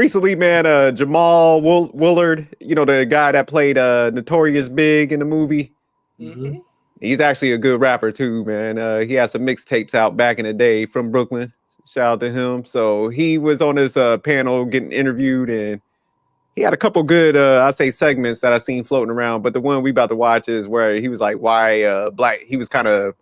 recently, man, Jamal Woolard, the guy that played Notorious Big in the movie. Mm-hmm. He's actually a good rapper too, man. He had some mixtapes out back in the day from Brooklyn. Shout out to him. So he was on this panel getting interviewed, and he had a couple good, I say, segments that I seen floating around. But the one we about to watch is where he was like, why black? He was kind of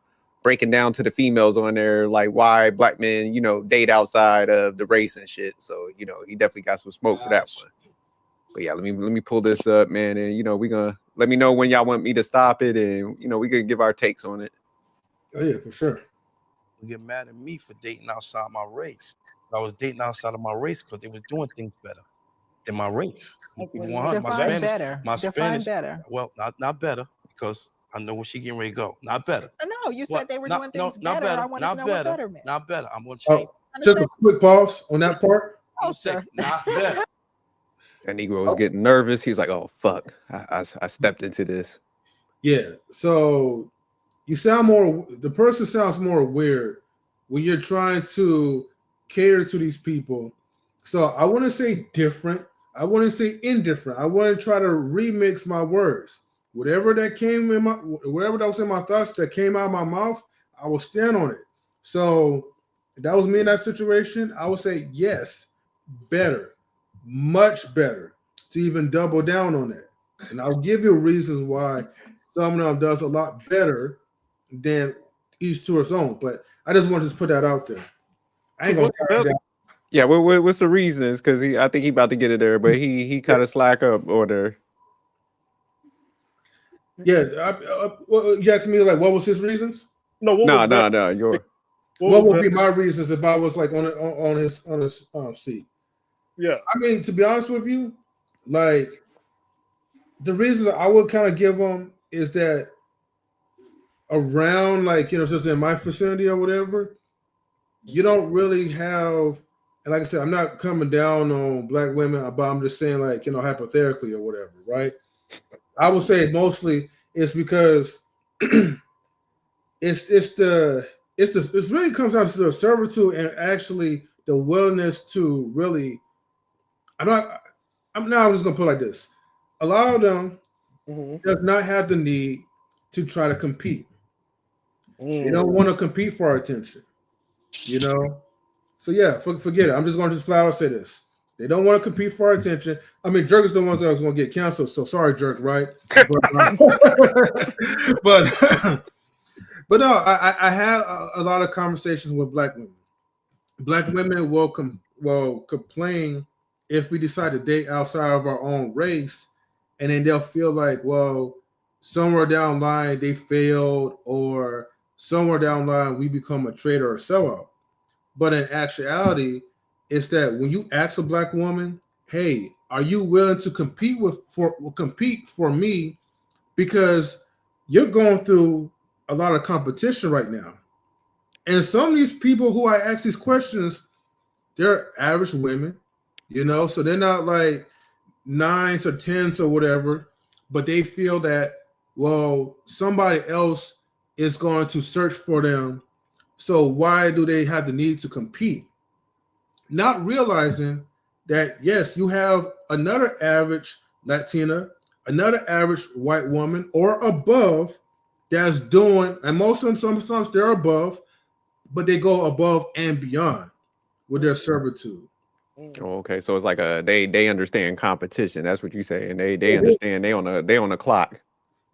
breaking down to the females on there, like why black men, date outside of the race and shit. So he definitely got some smoke for that one. But yeah, let me pull this up, man, and we gonna let me know when y'all want me to stop it, and we could give our takes on it. Oh yeah, for sure. You get mad at me for dating outside my race. I was dating outside of my race because they was doing things better than my race. Define better. Define better. Well, not better, because I know where she getting ready to go. Not better. No, you said they were doing things better. I want to know what better meant. Not better. I'm going to change. Just a quick pause on that part. Oh, sir. Not better. That Negro was getting nervous. He's like, "Oh fuck, I stepped into this." Yeah. So you sound more. The person sounds more weird when you're trying to cater to these people. So I want to say different. I want to say indifferent. I want to try to remix my words. Whatever that was in my thoughts that came out of my mouth, I will stand on it. So if that was me in that situation, I would say yes, better. Much better to even double down on that. And I'll give you reasons why some of them does a lot better than each to its own. But I just want to put that out there. I ain't gonna carry that. Yeah, what's the reasons? Because I think he about to get it there, but he kind of slack up or there. Yeah, you asked me like what was his reasons? No. What would be my reasons if I was like on his seat? Yeah, I mean, to be honest with you, like the reasons I would kind of give them is that around, like, just in my vicinity or whatever, you don't really have, and like I said, I'm not coming down on black women, but I'm just saying, like, hypothetically or whatever, right? I would say mostly it's because it really comes down to the servitude and actually the willingness to really. I'm just gonna put it like this. A lot of them does not have the need to try to compete. They don't want to compete for our attention. So yeah, forget it. I'm just gonna flat out say this. They don't want to compete for our attention. I mean, Jerk is the ones that was gonna get canceled. So sorry, Jerk, right? But no, I have a lot of conversations with black women. Black women will complain if we decide to date outside of our own race, and then they'll feel like, well, somewhere down the line they failed, or somewhere down the line we become a traitor or sellout. But in actuality, it's that when you ask a black woman, hey, are you willing to compete for me? Because you're going through a lot of competition right now. And some of these people who I ask these questions, they're average women, so they're not like 9s or 10s or whatever, but they feel that, well, somebody else is going to search for them. So why do they have the need to compete? Not realizing that, yes, you have another average Latina, another average white woman or above that's doing, and most of them, sometimes they're above, but they go above and beyond with their servitude. Oh, okay, so it's like they understand competition. That's what you say, and they understand they on the clock.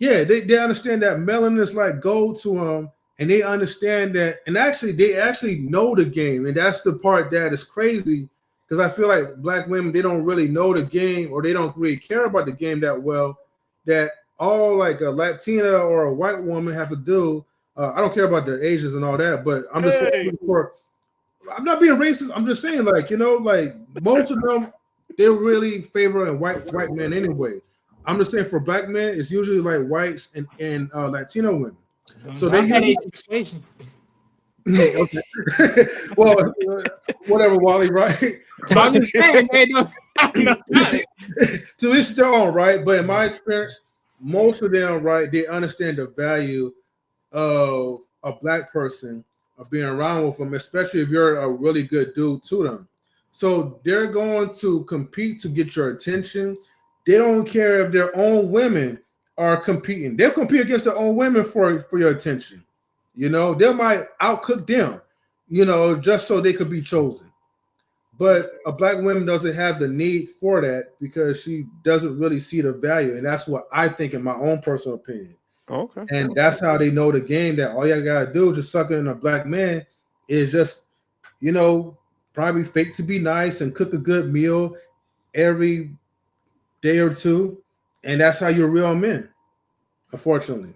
Yeah, they understand that melanin is like gold to them, and they understand that, and they actually know the game, and that's the part that is crazy, because I feel like black women, they don't really know the game, or they don't really care about the game that well. That all like a Latina or a white woman have to do. I don't care about the Asians and all that, but I'm just saying I'm not being racist. I'm just saying, like, like most of them, they really favor white men anyway. I'm just saying for black men, it's usually like whites and Latino women. So they persuasion. Okay. Well, whatever, Wally, right? I'm just saying, to each their own, right? But in my experience, most of them, right, they understand the value of a black person, of being around with them, especially if you're a really good dude to them. So they're going to compete to get your attention. They don't care if their own women are competing. They'll compete against their own women for your attention. You know, they might outcook them, you know, just so they could be chosen. But a black woman doesn't have the need for that because she doesn't really see the value. And that's what I think in my own personal opinion. Okay. And that's how they know the game, that all you gotta do is just suck in a black man is just, you know, probably fake to be nice and cook a good meal every day or two. And that's how you're real men, unfortunately.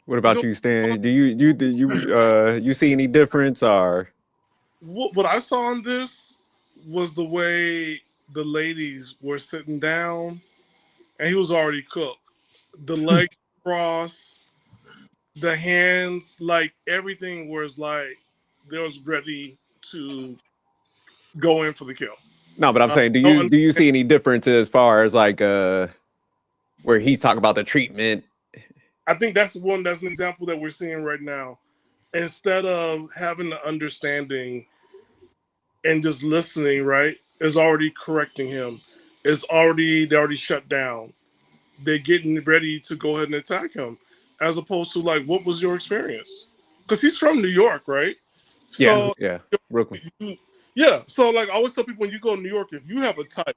What about you, Stan? Do you see any difference or what I saw on this was the way the ladies were sitting down and he was already cooked. The legs crossed, the hands, like everything was like they was ready to go in for the kill. no? But I'm saying, do you see any difference as far as like where he's talking about the treatment? I think that's an example that we're seeing right now. Instead of having the understanding and just listening, right, is already correcting him. They already shut down. They're getting ready to go ahead and attack him, as opposed to like, what was your experience? Because he's from New York, right? So Yeah, Brooklyn. Yeah, so like I always tell people when you go to New York, if you have a type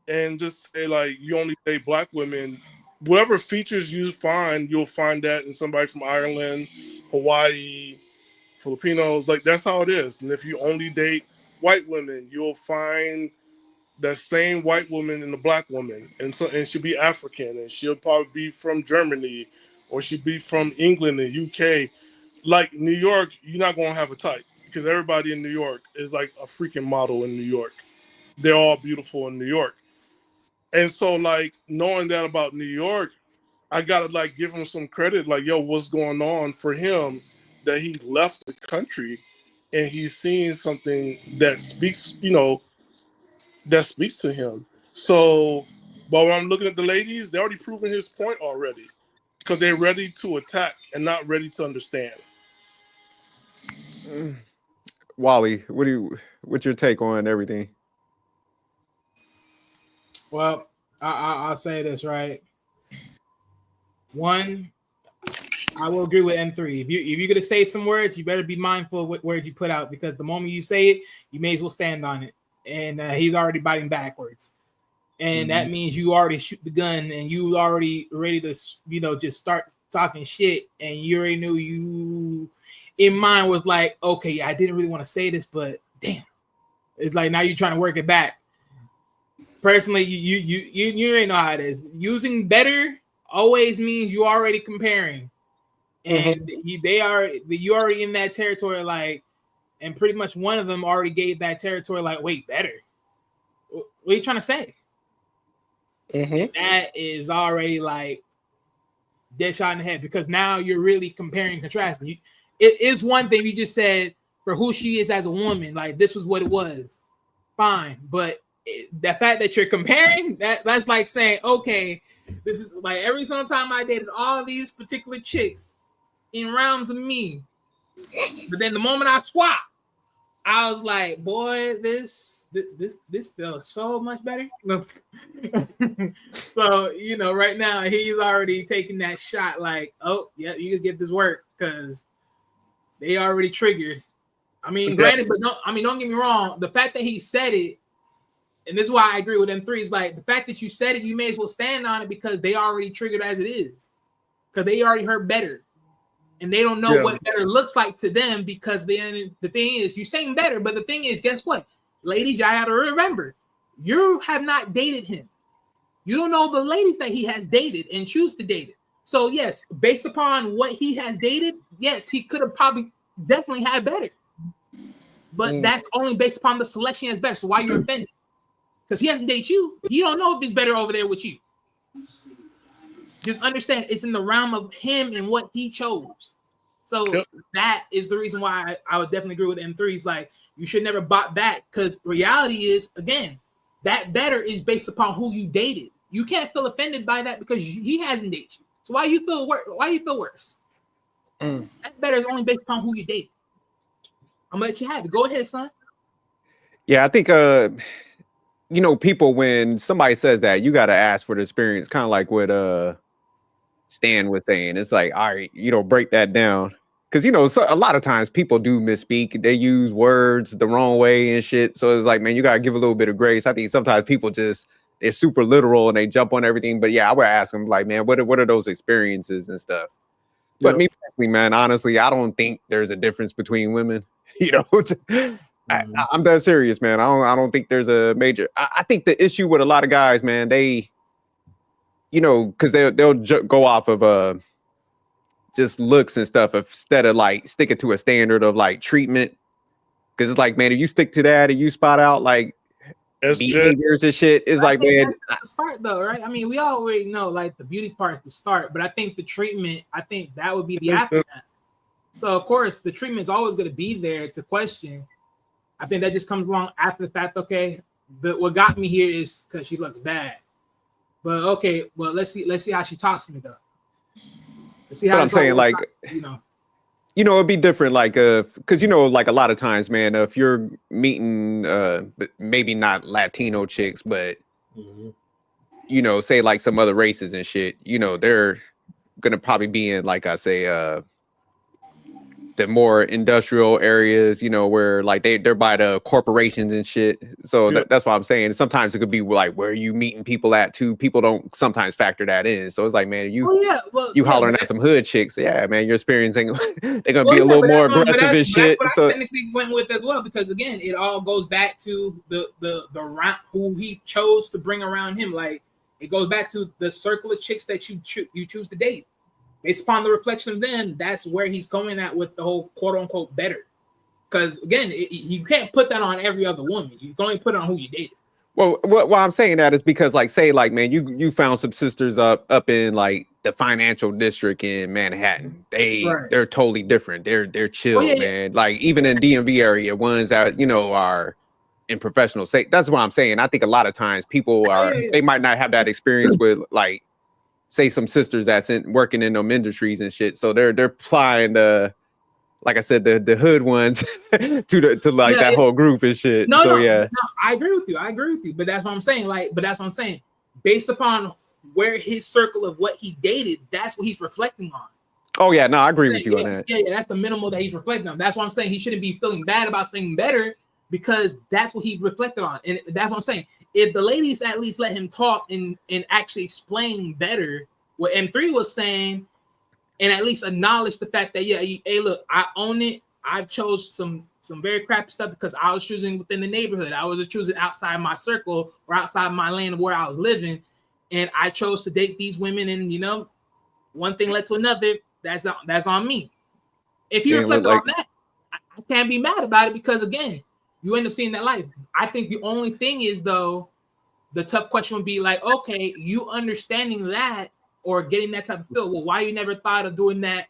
and just say like you only date black women, whatever features you find, you'll find that in somebody from Ireland, Hawaii, Filipinos. Like that's how it is. And if you only date white women, you'll find that same white woman in the black woman, and she'll be African, and she'll probably be from Germany, or she'll be from England and UK. Like New York, you're not gonna have a type because everybody in New York is like a freaking model in New York. They're all beautiful in New York, and so like knowing that about New York, I gotta like give him some credit. Like, yo, what's going on for him that he left the country and he's seeing something that speaks, that speaks to him. So, but when I'm looking at the ladies, they're already proven his point already because they're ready to attack and not ready to understand. Wally, what's your take on everything? Well, I'll say this, right? One, I will agree with M3. If you're gonna say some words, you better be mindful of what words you put out, because the moment you say it, you may as well stand on it. And he's already biting backwards, and that means you already shoot the gun and you already ready to, just start talking shit, and you already knew you in mind was like, okay, I didn't really want to say this, but damn, it's like now you're trying to work it back. Personally, you ain't know how it is. Using better always means you already comparing, and you already in that territory, like, and pretty much one of them already gave that territory like, wait, better. What are you trying to say? That is already like dead shot in the head, because now you're really comparing and contrasting. It is one thing you just said for who she is as a woman, like this was what it was, fine, but the fact that you're comparing, that's like saying, okay, this is like every single time I dated all these particular chicks in rounds of me, but then the moment I swap, I was like, boy, this feels so much better. So right now he's already taking that shot, like, oh yeah, you can get this work because they already triggered. I mean, granted, but don't get me wrong. The fact that he said it, and this is why I agree with them three, is like the fact that you said it, you may as well stand on it because they already triggered as it is, because they already heard better. And they don't know what better looks like to them, because then the thing is, you're saying better, but the thing is, guess what? Ladies, y'all have to remember, you have not dated him. You don't know the ladies that he has dated and choose to date it. So yes, based upon what he has dated, yes, he could have probably definitely had better. But that's only based upon the selection as better. So why you're offended? Because he hasn't dated you. You don't know if it's better over there with you. Just understand it's in the realm of him and what he chose. So that is the reason why I would definitely agree with M3. It's like you should never bot back, because reality is, again, that better is based upon who you dated. You can't feel offended by that because he hasn't dated you. So why you feel worse? That better is only based upon who you dated. I'm gonna let you have it. Go ahead, son. Yeah, I think you know, people, when somebody says that, you got to ask for the experience, kind of like what Stan was saying. It's like, all right, you know, break that down. Because, you know, so, a lot of times people do misspeak. They use words the wrong way and shit. So it's like, man, you got to give a little bit of grace. I think sometimes people just, they're super literal and they jump on everything. But yeah, I would ask them, like, man, what are those experiences and stuff? But me personally, man, honestly, I don't think there's a difference between women. You know, I'm that serious, man. I don't think there's a major. I think the issue with a lot of guys, man, they, you know, because they'll go off of just looks and stuff instead of like sticking to a standard of like treatment. Because it's like, man, if you stick to that and you spot out like behaviors and shit, it's like, man, that's the start though, right? I mean, we already know like the beauty part's the start, but I think the treatment, I think that would be the aftermath. So of course, the treatment is always going to be there to question. I think that just comes along after the fact. Okay, but what got me here is because she looks bad. But okay, well, let's see how she talks to me though. Let's see how I'm saying, like, you know, it'd be different, like, because you know, like a lot of times, man, if you're meeting, maybe not Latino chicks, but you know, say like some other races and shit, you know, they're gonna probably be in, like I say, the more industrial areas, you know, where like they're by the corporations and shit. So that's what I'm saying. Sometimes it could be like, where are you meeting people at too? People don't sometimes factor that in. So it's like, man, you hollering at some hood chicks. Yeah, man, your experience ain't they're gonna be a little more aggressive and shit. That's what I technically went with as well, because again, it all goes back to the round who he chose to bring around him. Like it goes back to the circle of chicks that you choose to date. Based upon the reflection of them, that's where he's going at with the whole quote unquote better. Because again, you can't put that on every other woman. You can only put it on who you dated. Well, why I'm saying that is because, like, say, like, man, you found some sisters up in like the financial district in Manhattan. They're totally different. They're chill, man. Like even in DMV area, ones that you know are in professional. Say that's what I'm saying. I think a lot of times people are they might not have that experience with like. Say some sisters that's working in them industries and shit. So they're applying the, like I said, the hood ones to like that whole group and shit. No, I agree with you. But that's what I'm saying. Based upon where his circle of what he dated, that's what he's reflecting on. Oh yeah, no, I agree with you on that. Yeah, that's the minimal that he's reflecting on. That's what I'm saying. He shouldn't be feeling bad about saying better because that's what he reflected on. And that's what I'm saying. If the ladies at least let him talk and actually explain better what M3 was saying, and at least acknowledge the fact that hey, look, I own it. I chose some very crappy stuff because I was choosing within the neighborhood. I was choosing outside my circle or outside my lane of where I was living, and I chose to date these women. And you know, one thing led to another. That's on me. If you reflect on that, I can't be mad about it because again, you end up seeing that life. I think the only thing is though, the tough question would be like, okay, you understanding that or getting that type of feel. Well, why you never thought of doing that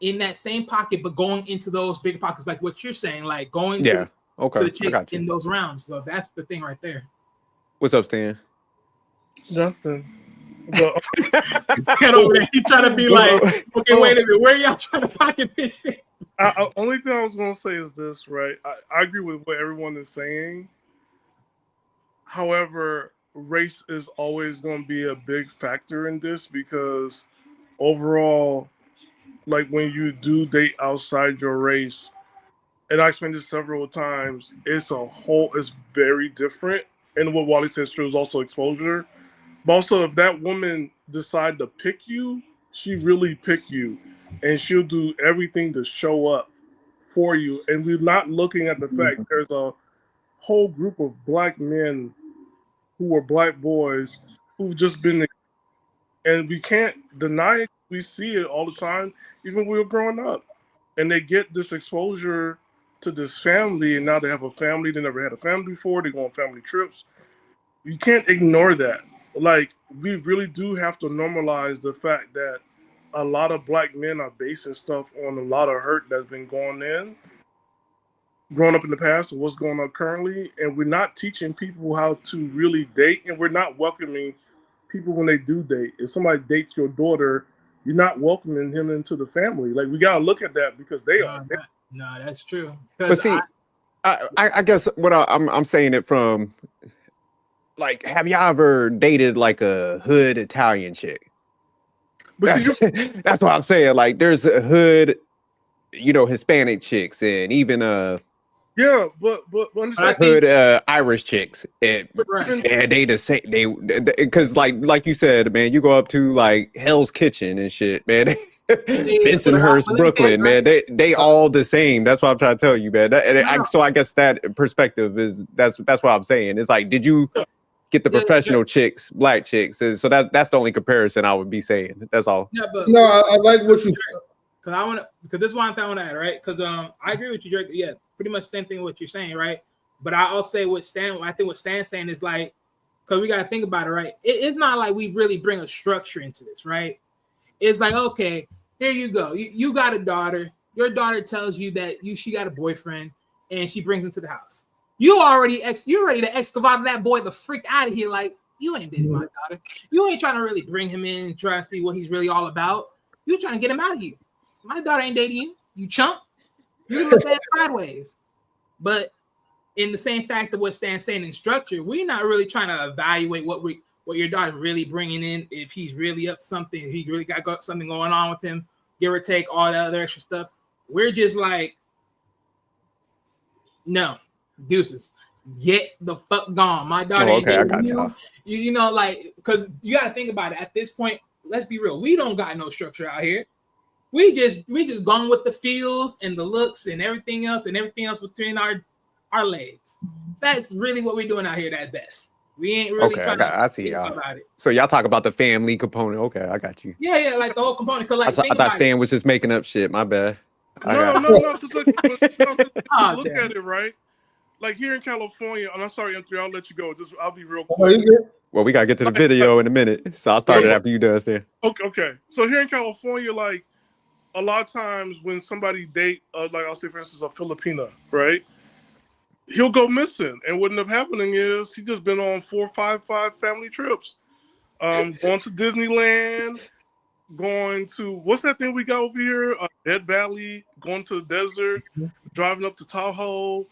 in that same pocket, but going into those bigger pockets, like what you're saying, like going to the chicks in those realms. So that's the thing right there. What's up, Stan? Nothing. He's trying to be like, okay, wait a minute, where y'all trying to pocket this shit? Only thing I was gonna say is this, right? I agree with what everyone is saying. However, race is always going to be a big factor in this because overall, like when you do date outside your race, and I explained this several times, it's very different. And what Wally says true is also exposure. But also, if that woman decide to pick you, she really pick you, and she'll do everything to show up for you. And we're not looking at the fact there's a whole group of black men who are black boys who've just been, and we can't deny it. We see it all the time, even when we were growing up. And they get this exposure to this family, and now they have a family. They never had a family before. They go on family trips. You can't ignore that. Like, we really do have to normalize the fact that a lot of black men are basing stuff on a lot of hurt that's been growing up in the past and what's going on currently. And we're not teaching people how to really date, and we're not welcoming people when they do date. If somebody dates your daughter, you're not welcoming him into the family. Like, we got to look at that because they are. No, that's true. But see, I guess what I'm saying it from, like, have y'all ever dated like a hood Italian chick? But see, That's what I'm saying. Like, there's a hood, Hispanic chicks, and even yeah, but understand, hood Irish chicks, and they the same. They because like you said, man, you go up to like Hell's Kitchen and shit, man. Bensonhurst, Brooklyn, man. They all the same. That's what I'm trying to tell you, man. So I guess that perspective is that's what I'm saying. It's like, did you get the professional chicks, black chicks? So that's the only comparison I would be saying. That's all. Yeah, but No, I like what you. Because this one thing I want to add, right? Because I agree with you, Drake. Yeah, pretty much the same thing what you're saying, right? But I also say what Stan's saying is like, because we got to think about it, right? It's not like we really bring a structure into this, right? It's like, okay, here you go. You got a daughter. Your daughter tells you that she got a boyfriend, and she brings him to the house. You're ready to excavate that boy the freak out of here. Like, you ain't dating my daughter. You ain't trying to really bring him in and try to see what he's really all about. You trying to get him out of here. My daughter ain't dating you. You chump. You can look at it sideways. But in the same fact of what Stan's saying in structure, we're not really trying to evaluate what your daughter's really bringing in. If he's really up something, if he really got something going on with him, give or take all that other extra stuff. We're just like, no, deuces. Get the fuck gone. My daughter ain't dating you. You know, like, because you got to think about it. At this point, let's be real. We don't got no structure out here. We just gone with the feels and the looks and everything else between our legs. That's really what we're doing out here at best. We ain't really trying to I see y'all about it. So y'all talk about the family component. Okay, I got you. Yeah, like the whole component. Cause like, I thought Stan was just making up shit. My bad. No. Just look at it, right? Like here in California, and I'm sorry, M3, I'll let you go. I'll be real quick. Well, we gotta get to the video in a minute, so I'll start it after you done, Stan. Okay. So here in California, like, a lot of times when somebody date, like I'll say for instance, a Filipina, right? He'll go missing, and what ended up happening is he just been on 4 or 5 family trips, going to Disneyland, going to what's that thing we got over here, Dead Valley, going to the desert, driving up to Tahoe.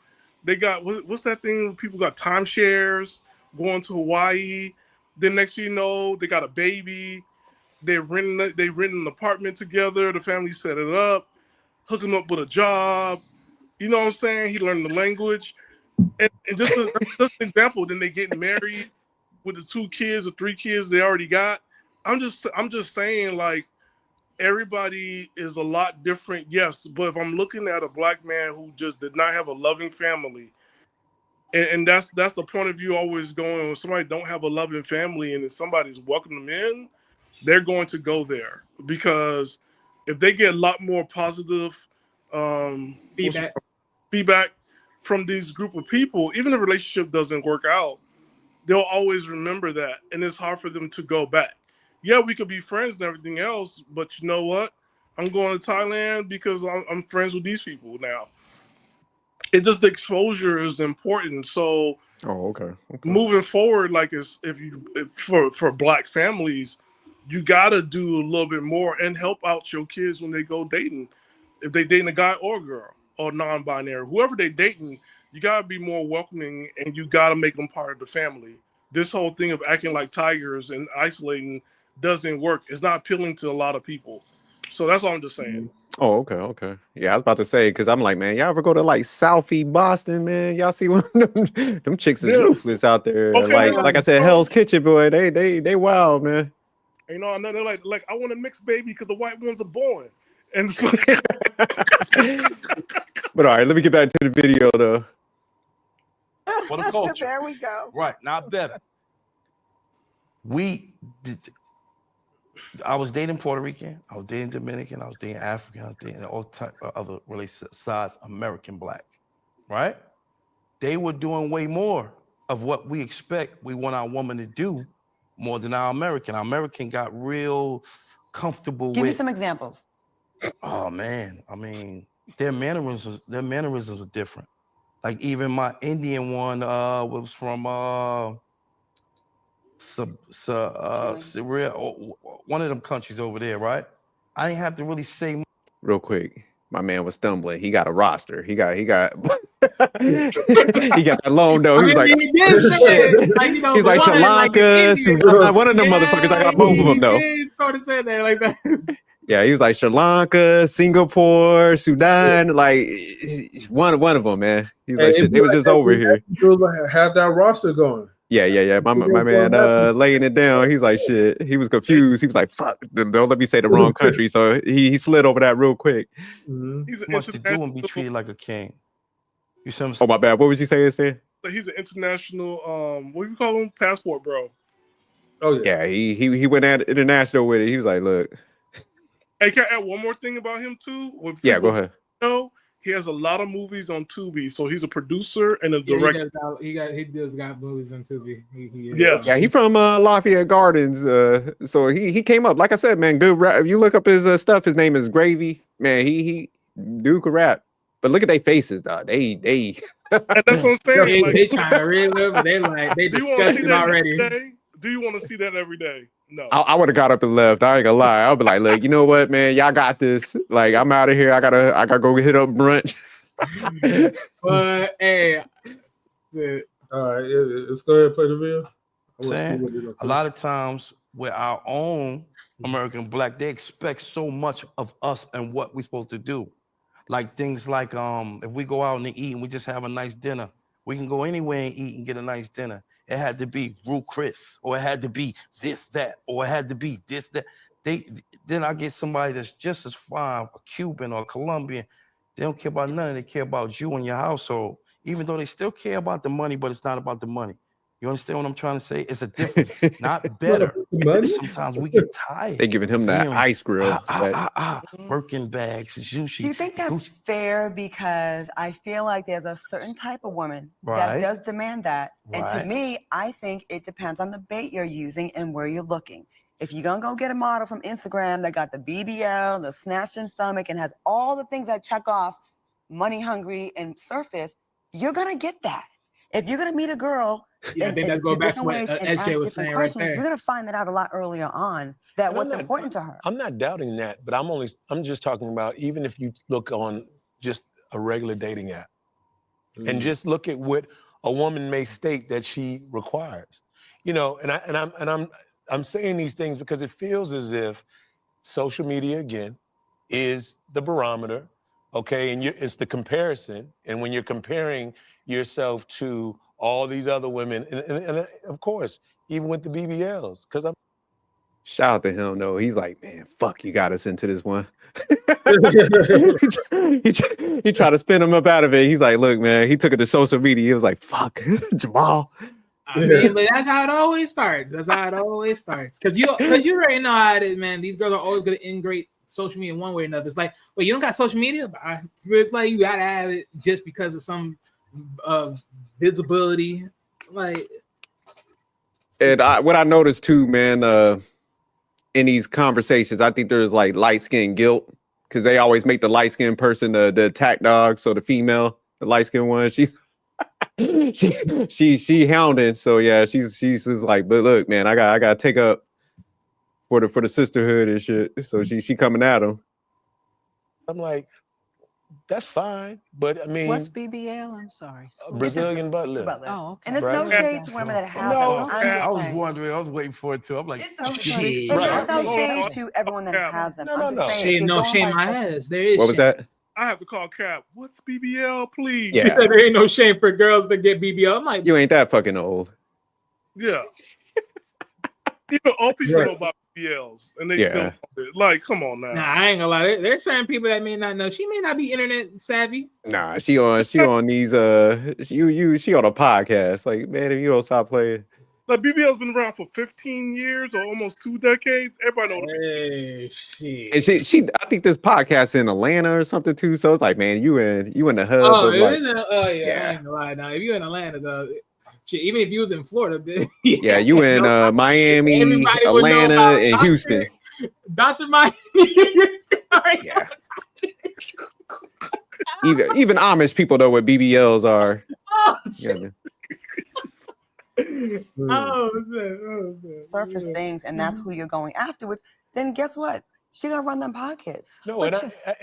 They got what's that thing? People got timeshares, going to Hawaii. Then next thing you know, they got a baby. They rent an apartment together. The family set it up, hook him up with a job. You know what I'm saying? He learned the language, and just an example. Then they get married with the 2 kids or 3 kids they already got. I'm just saying, like, everybody is a lot different. Yes, but if I'm looking at a black man who just did not have a loving family, and that's the point of view always going. When somebody don't have a loving family and if somebody's welcoming them in, they're going to go there, because if they get a lot more positive feedback from these group of people, even if a relationship doesn't work out, they'll always remember that, and it's hard for them to go back. Yeah, we could be friends and everything else, but you know what? I'm going to Thailand because I'm friends with these people now. It just, the exposure is important. So, okay. Moving forward, like, for black families, you gotta do a little bit more and help out your kids when they go dating. If they dating a guy or a girl or non-binary, whoever they dating, you gotta be more welcoming and you gotta make them part of the family. This whole thing of acting like tigers and isolating doesn't work. It's not appealing to a lot of people. So that's all I'm just saying. Oh, okay. Yeah, I was about to say, because I'm like, man, y'all ever go to like Southie Boston, man? Y'all see one of them chicks is ruthless out there. Okay, like I said, Hell's Kitchen, boy, they wild, man. You know, and then they're like, I want a mixed baby because the white ones are born. And it's like... But all right, let me get back to the video though. For the culture. There we go. Right, not better. I was dating Puerto Rican, I was dating Dominican, I was dating African, I was dating all type of other relations besides American black, right? They were doing way more of what we expect we want our woman to do more than our American. Our American got real comfortable with... Give me some examples. Oh, man. I mean, their mannerisms are different. Like even my Indian one was from... one of them countries over there, right? I didn't have to really say much. Real quick, my man was stumbling. He got a roster. He got He got that long though. I He was mean, like, he did say it. Like, you know, he's the like one, Sri like in Lanka, India. Sudan. One of them motherfuckers. I got both of them though. He did sort of say that like that. Yeah, he was like Sri Lanka, Singapore, Sudan, like one of them, man. He's like, shit, it was just over here. Have that roster going. Yeah. My man laying it down. He's like, shit. He was confused. He was like, fuck, don't let me say the wrong country. So he slid over that real quick. Mm-hmm. He's Much to do and be treated like a king. You see what I'm Oh saying? my bad. What was you saying, Stan? He's an international what do you call him? Passport bro. Oh yeah. Yeah, he went at international with it. He was like, look. Hey, can I add one more thing about him too? Yeah, go ahead. He has a lot of movies on Tubi, so he's a producer and a director. He does got movies on Tubi. Yeah, he from Lafayette Gardens. So he came up. Like I said, man, good rap. If you look up his stuff, his name is Gravy. Man, he dude could rap. But look at their faces, dog. They and that's what I'm saying. They trying to relive, but they disgusted already. Do you want to see that every day? No. I would have got up and left. I ain't gonna lie. I'll be like, look, you know what, man? Y'all got this. Like, I'm out of here. I gotta go hit up brunch. But hey, all right, let's go ahead and play the video. A lot of times with our own American Black, they expect so much of us and what we're supposed to do. Like things like if we go out and eat and we just have a nice dinner, we can go anywhere and eat and get a nice dinner. It had to be Rue Chris, or it had to be this, that, or it had to be this, that. Then I get somebody that's just as fine, a Cuban or a Colombian. They don't care about nothing. They care about you and your household, even though they still care about the money, but it's not about the money. You understand what I'm trying to say? It's a difference, not better. Sometimes we get tired. They giving him that ice grill. Birkin bags, sushi. Do you think that's fair? Because I feel like there's a certain type of woman that does demand that. And to me, I think it depends on the bait you're using and where you're looking. If you're going to go get a model from Instagram that got the BBL, the snatched in stomach, and has all the things that check off money hungry and surface, you're going to get that. If you're going to meet a girl, I think that goes back to what SJ was saying right there. You're going to find that out a lot earlier on, that what's important to her. I'm not doubting that, but I'm just talking about even if you look on just a regular dating app and just look at what a woman may state that she requires, you know, and I'm saying these things because it feels as if social media again is the barometer, okay, and it's the comparison, and when you're comparing yourself to all these other women, and of course, even with the BBLs, because I'm. Shout out to him though. He's like, man, fuck, you got us into this one. he tried to spin him up out of it. He's like, look, man, he took it to social media. He was like, fuck, Jamal. I mean, but that's how it always starts. Because you already know how it is, man. These girls are always going to integrate social media in one way or another. It's like, well, you don't got social media? It's like you got to have it just because of some visibility. Like, and what I noticed too, man, in these conversations, I think there's like light skin guilt because they always make the light skinned person the attack dog. So the female, the light skinned one, she's she hounding. So yeah, she's just like, but look, man, I gotta take up for the sisterhood and shit. So she coming at him. I'm like, that's fine, but I mean, what's BBL? I'm sorry. Brazilian butt lift. Oh, okay. And it's no shade to women that have them. I was wondering. I was waiting for it too. I'm like, it's no shade. There's no shade to everyone that has them. No. Shade my ass. There is. What was that? I have to call Cap. What's BBL, please? Yeah. She said there ain't no shame for girls that get BBL. I'm like, you ain't that fucking old. Yeah. Even old people know about BBLs, and they still want it. Like, come on now. Nah, I ain't gonna lie. There's certain people that may not know. She may not be internet savvy. Nah, she on these she on a podcast. Like, man, if you don't stop playing. Like, BBL's been around for 15 years or almost 2 decades. Everybody knows. Hey, shit. And she I think this podcast in Atlanta or something too. So it's like, man, you in the hub. Oh, of like, I ain't gonna lie. Now, if you in Atlanta, though, shit, even if you was in Florida, yeah, you in Miami, Atlanta, and Houston. Dr. Miami. Yeah. Even Amish people know what BBLs are. Oh, shit. Surface things, and that's who you're going afterwards. Then guess what? She gonna run them pockets. No, and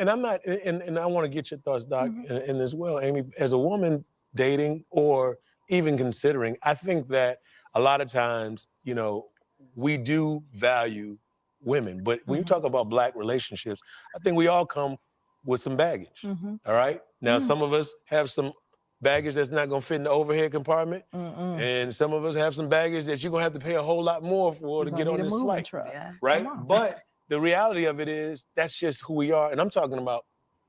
I'm not, and I want to get your thoughts, Doc, and as well, Amy, as a woman dating or even considering, I think that a lot of times, you know, we do value women, but when you talk about Black relationships, I think we all come with some baggage. All right. Now, some of us have some baggage that's not gonna fit in the overhead compartment, and some of us have some baggage that you're gonna have to pay a whole lot more for to get on this flight, right? But the reality of it is that's just who we are, and I'm talking about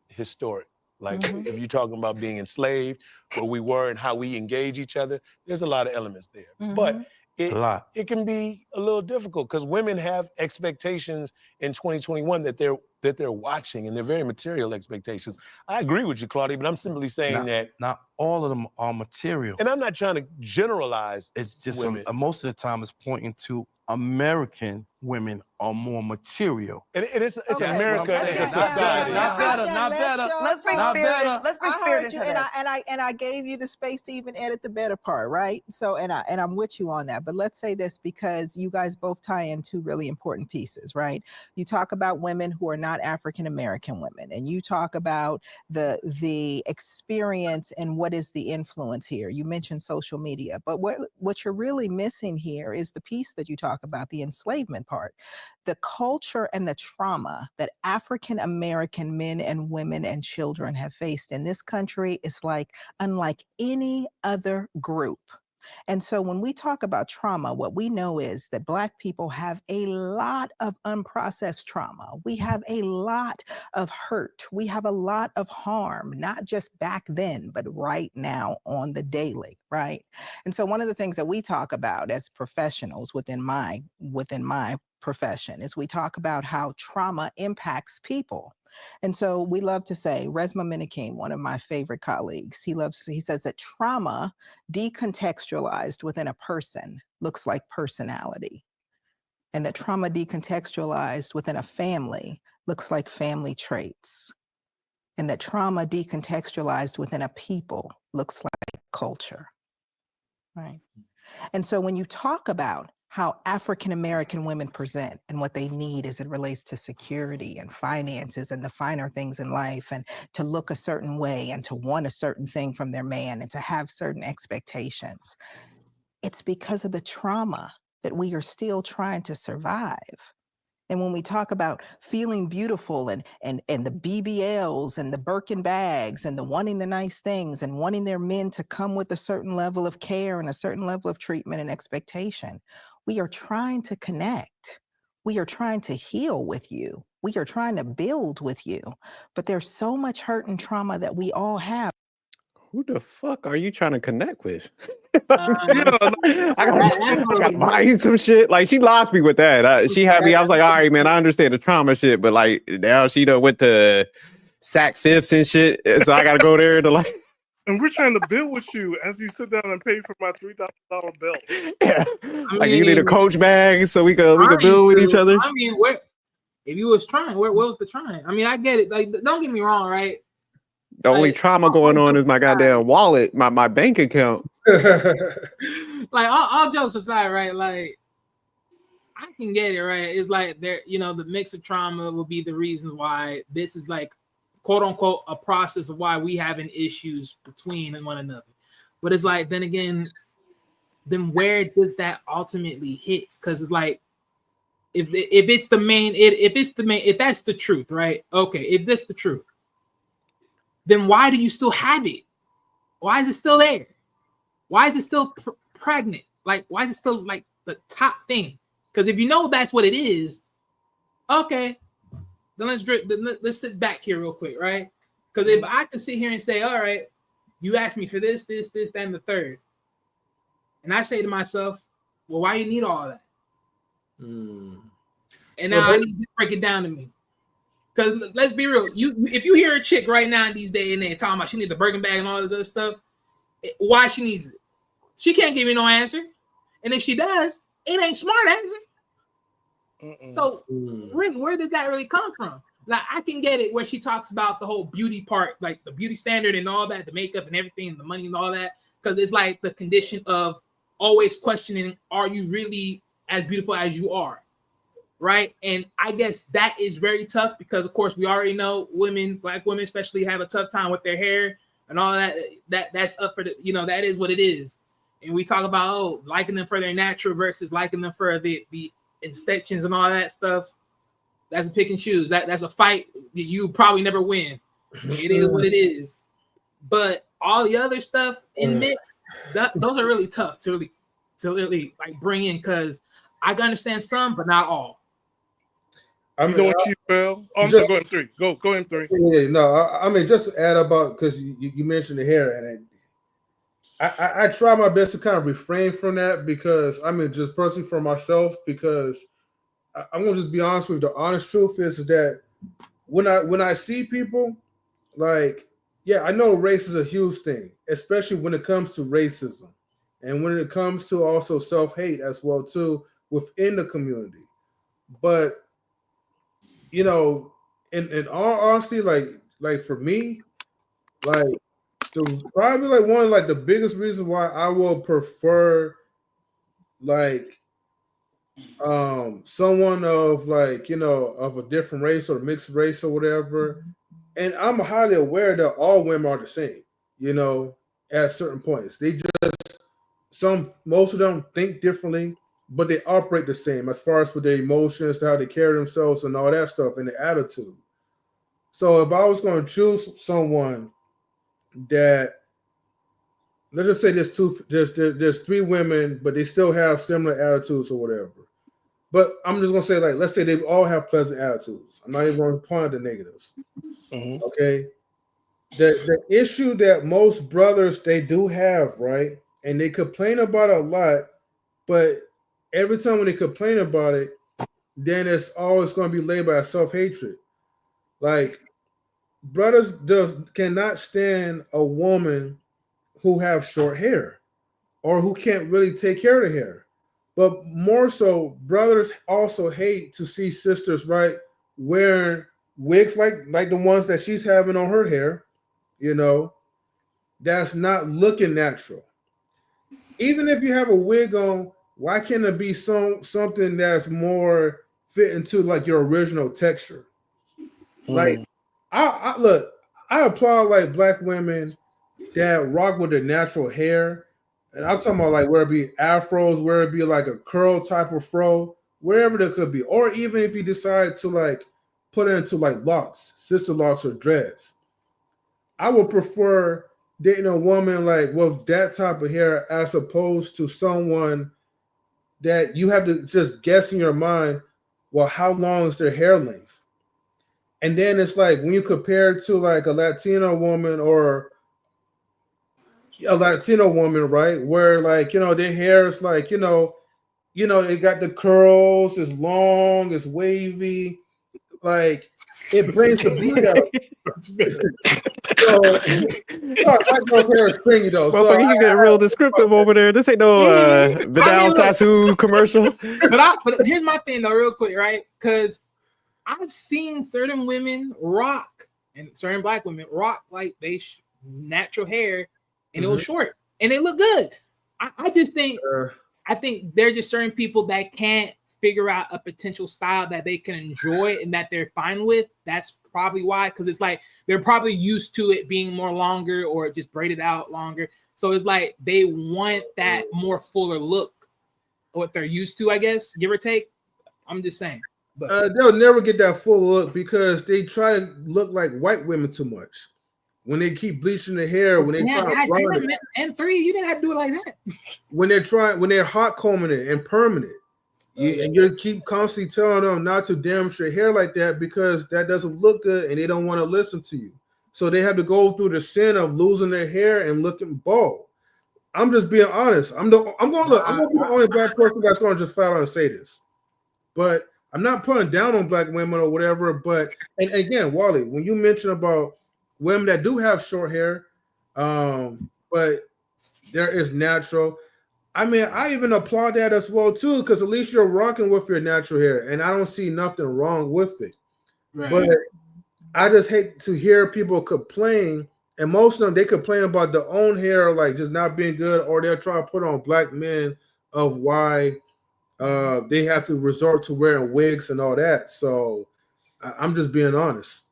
historic. Like if you're talking about being enslaved, where we were and how we engage each other, there's a lot of elements there. But it can be a little difficult because women have expectations in 2021 that they're watching, and they're very material expectations. I agree with you, Claudia, but I'm simply saying that not all of them are material. And I'm not trying to generalize. It's just women. Most of the time it's pointing to American women are more material. And it's America as a society. Not better. Let's bring spirit into this. And I gave you the space to even edit the better part, right? So and I'm with you on that. But let's say this because you guys both tie in two really important pieces, right? You talk about women who are not African American women, and you talk about the experience and what is the influence here. You mentioned social media, but what you're really missing here is the piece that you talk about, the enslavement part. The culture and the trauma that African American men and women and children have faced in this country is like unlike any other group. And so when we talk about trauma, what we know is that Black people have a lot of unprocessed trauma. We have a lot of hurt. We have a lot of harm, not just back then, but right now on the daily, right? And so one of the things that we talk about as professionals within my profession is we talk about how trauma impacts people. And so we love to say, Resma Minikin, one of my favorite colleagues, he says that trauma decontextualized within a person looks like personality. And that trauma decontextualized within a family looks like family traits. And that trauma decontextualized within a people looks like culture, right? And so when you talk about how African American women present and what they need as it relates to security and finances and the finer things in life, and to look a certain way and to want a certain thing from their man and to have certain expectations, it's because of the trauma that we are still trying to survive. And when we talk about feeling beautiful and the BBLs and the Birkin bags and the wanting the nice things and wanting their men to come with a certain level of care and a certain level of treatment and expectation, we are trying to connect. We are trying to heal with you. We are trying to build with you. But there's so much hurt and trauma that we all have. Who the fuck are you trying to connect with? I gotta buy you some shit. Like, she lost me with that. She had me. I was like, all right, man, I understand the trauma shit, but like now she done went to sack fifths and shit. So I gotta go there to like. And we're trying to build with you as you sit down and pay for my $3,000 belt. Yeah, like you need a coach bag so we could build with each other. I mean, if you was trying, where was the trying? I mean, I get it. Like, don't get me wrong, right? The only trauma going on is my goddamn wallet, my bank account. Like all jokes aside, right? Like, I can get it, right? It's like there, the mix of trauma will be the reason why this is like, quote unquote, a process of why we having issues between one another. But it's like, then again, then where does that ultimately hits? Because it's like, if that's the truth, right? Okay, if that's the truth, then why do you still have it? Why is it still there? Why is it still pregnant? Like, why is it still like the top thing? Because if you know that's what it is, okay, then let's sit back here real quick, right? Because if I can sit here and say, all right, you asked me for this, that, and the third, and I say to myself, well, why you need all that? And now I need to break it down to me. Because let's be real, if you hear a chick right now in these days and they're talking about she needs the Birkin bag and all this other stuff, why she needs it? She can't give you no answer. And if she does, it ain't smart answer. So where did that really come from? Like, I can get it where she talks about the whole beauty part, like the beauty standard and all that, the makeup and everything, and the money and all that, because it's like the condition of always questioning, are you really as beautiful as you are? right? And I guess that is very tough because, of course, we already know Black women especially, have a tough time with their hair and all that. That's up for that is what it is. And we talk about liking them for their natural versus liking them for the extensions and all that stuff. That's a pick and choose. That's a fight that you probably never win. It is what it is. But all the other stuff in mix, those are really tough to really like bring in, because I can understand some, but not all. You know what you feel? Oh, I'm sorry, go in three. Go in three. Yeah, no, I mean, just to add about, because you mentioned the hair, and I try my best to kind of refrain from that, because I mean, just personally for myself, because I'm gonna just be honest with you. The honest truth is that when I see people, like, yeah, I know race is a huge thing, especially when it comes to racism, and when it comes to also self-hate as well too within the community. But in all honesty, like for me, like probably like one of like the biggest reasons why I will prefer like someone of like of a different race or mixed race or whatever, and I'm highly aware that all women are the same, at certain points. They just most of them think differently, but they operate the same as far as with their emotions, how they carry themselves and all that stuff, and the attitude. So if I was going to choose someone that, let's just say there's three women, but they still have similar attitudes or whatever. But I'm just gonna say, like, let's say they all have pleasant attitudes. I'm not even going to point out the negatives. Mm-hmm. Okay. The issue that most brothers they do have, right, and they complain about it a lot, but every time when they complain about it, then it's always going to be labeled as self-hatred. Like, brothers cannot stand a woman who have short hair or who can't really take care of the hair. But more so, brothers also hate to see sisters, right, wearing wigs like the ones that she's having on her hair, that's not looking natural. Even if you have a wig on, why can't it be something that's more fit into like your original texture? Like, I look, I applaud like Black women that rock with their natural hair. And I'm talking about like where it be afros, where it be like a curl type of fro, wherever there could be. Or even if you decide to like put it into like locks, sister locks or dreads. I would prefer dating a woman like with that type of hair as opposed to someone that you have to just guess in your mind, well, how long is their hair length? And then it's like when you compare it to like a Latino woman or a Latino woman, right? Where like, their hair is like, they got the curls, it's long, it's wavy, like it brings the beauty out. White girl's hair is stringy though. So you get real descriptive over there. This ain't no Vidal Sassoon commercial. But here's my thing though, real quick, right? Because I've seen certain women rock and certain Black women rock like they natural hair, and it was short, and they look good. I just think I think there are just certain people that can't figure out a potential style that they can enjoy and that they're fine with. That's probably why, because it's like they're probably used to it being more longer or just braided out longer. So it's like they want that more fuller look, what they're used to, I guess, give or take. I'm just saying. But they'll never get that full look because they try to look like white women too much. When they keep bleaching the hair, when they try to and three, you didn't have to do it like that. When they're hot combing it and permanent. And you keep constantly telling them not to damage your hair like that because that doesn't look good and they don't want to listen to you. So they have to go through the sin of losing their hair and looking bald. I'm just being honest. I'm going to be the only Black person that's going to just flat out and say this. But I'm not putting down on Black women or whatever. But, and again, Wally, when you mention about women that do have short hair, but there is natural. I mean, I even applaud that as well too, because at least you're rocking with your natural hair, and I don't see nothing wrong with it. Right. But I just hate to hear people complain, and most of them they complain about their own hair, like just not being good, or they're trying to put on Black men of why they have to resort to wearing wigs and all that. So I'm just being honest.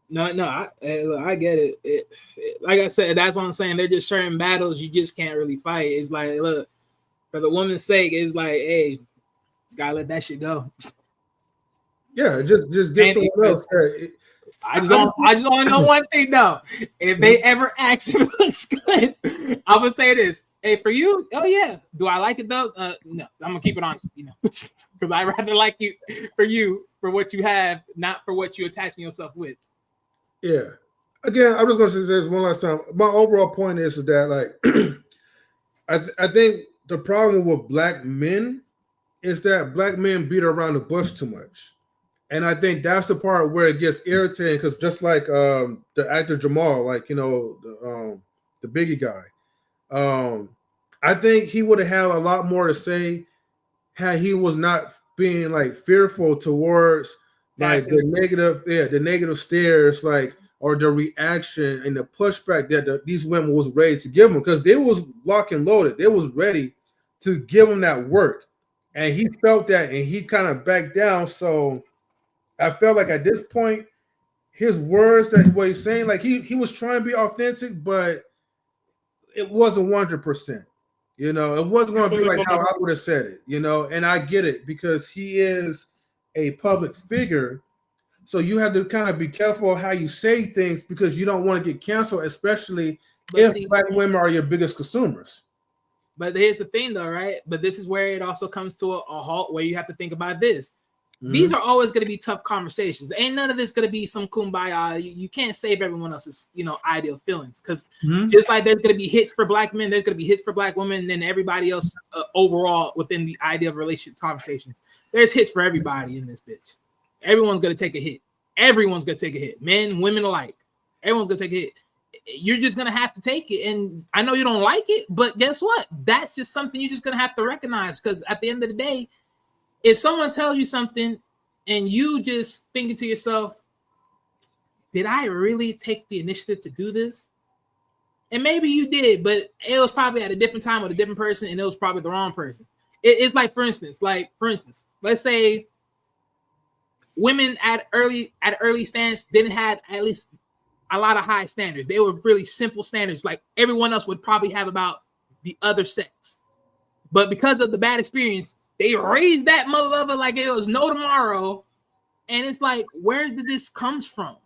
No, I get it. Like I said, that's what I'm saying. They're just certain battles you just can't really fight. It's like, look, for the woman's sake, it's like, hey, you gotta let that shit go. Yeah, just get someone else. I just want to know one thing though. If they ever ask if it looks good, I'm gonna say this. Hey, for you, oh yeah. Do I like it though? No, I'm gonna keep it honest, because I rather like you for what you have, not for what you're attaching yourself with. Yeah. Again, I'm just gonna say this one last time. My overall point is that, like, I think the problem with black men is that black men beat around the bush too much. And I think that's the part where it gets irritating, because just like the actor Jamal, like, the Biggie guy, I think he would have had a lot more to say had he was not being like fearful towards like the negative stares, like, or the reaction and the pushback that these women was ready to give him, because they was lock and loaded. They was ready to give him that work. And he felt that and he kind of backed down. So I felt like at this point, his words, that what he's saying, like he was trying to be authentic, but it wasn't 100%. It wasn't going to be like how I would have said it. And I get it, because he is a public figure, so you have to kind of be careful how you say things, because you don't want to get canceled, especially if black women are your biggest consumers. But here's the thing, though, right? But this is where it also comes to a halt, where you have to think about this. These are always going to be tough conversations. Ain't none of this going to be some kumbaya. You can't save everyone else's, ideal feelings, because just like there's going to be hits for black men, there's going to be hits for black women, and then everybody else overall within the idea of relationship conversations. There's hits for everybody in this bitch. Everyone's going to take a hit. Everyone's going to take a hit. Men, women alike. Everyone's going to take a hit. You're just going to have to take it. And I know you don't like it, but guess what? That's just something you're just going to have to recognize, because at the end of the day, if someone tells you something and you just thinking to yourself, did I really take the initiative to do this? And maybe you did, but it was probably at a different time with a different person, and it was probably the wrong person. It's like, for instance, let's say women at early stance didn't have at least a lot of high standards. They were really simple standards, like everyone else would probably have about the other sex. But because of the bad experience, they raised that mother lover like it was no tomorrow. And it's like, where did this comes from?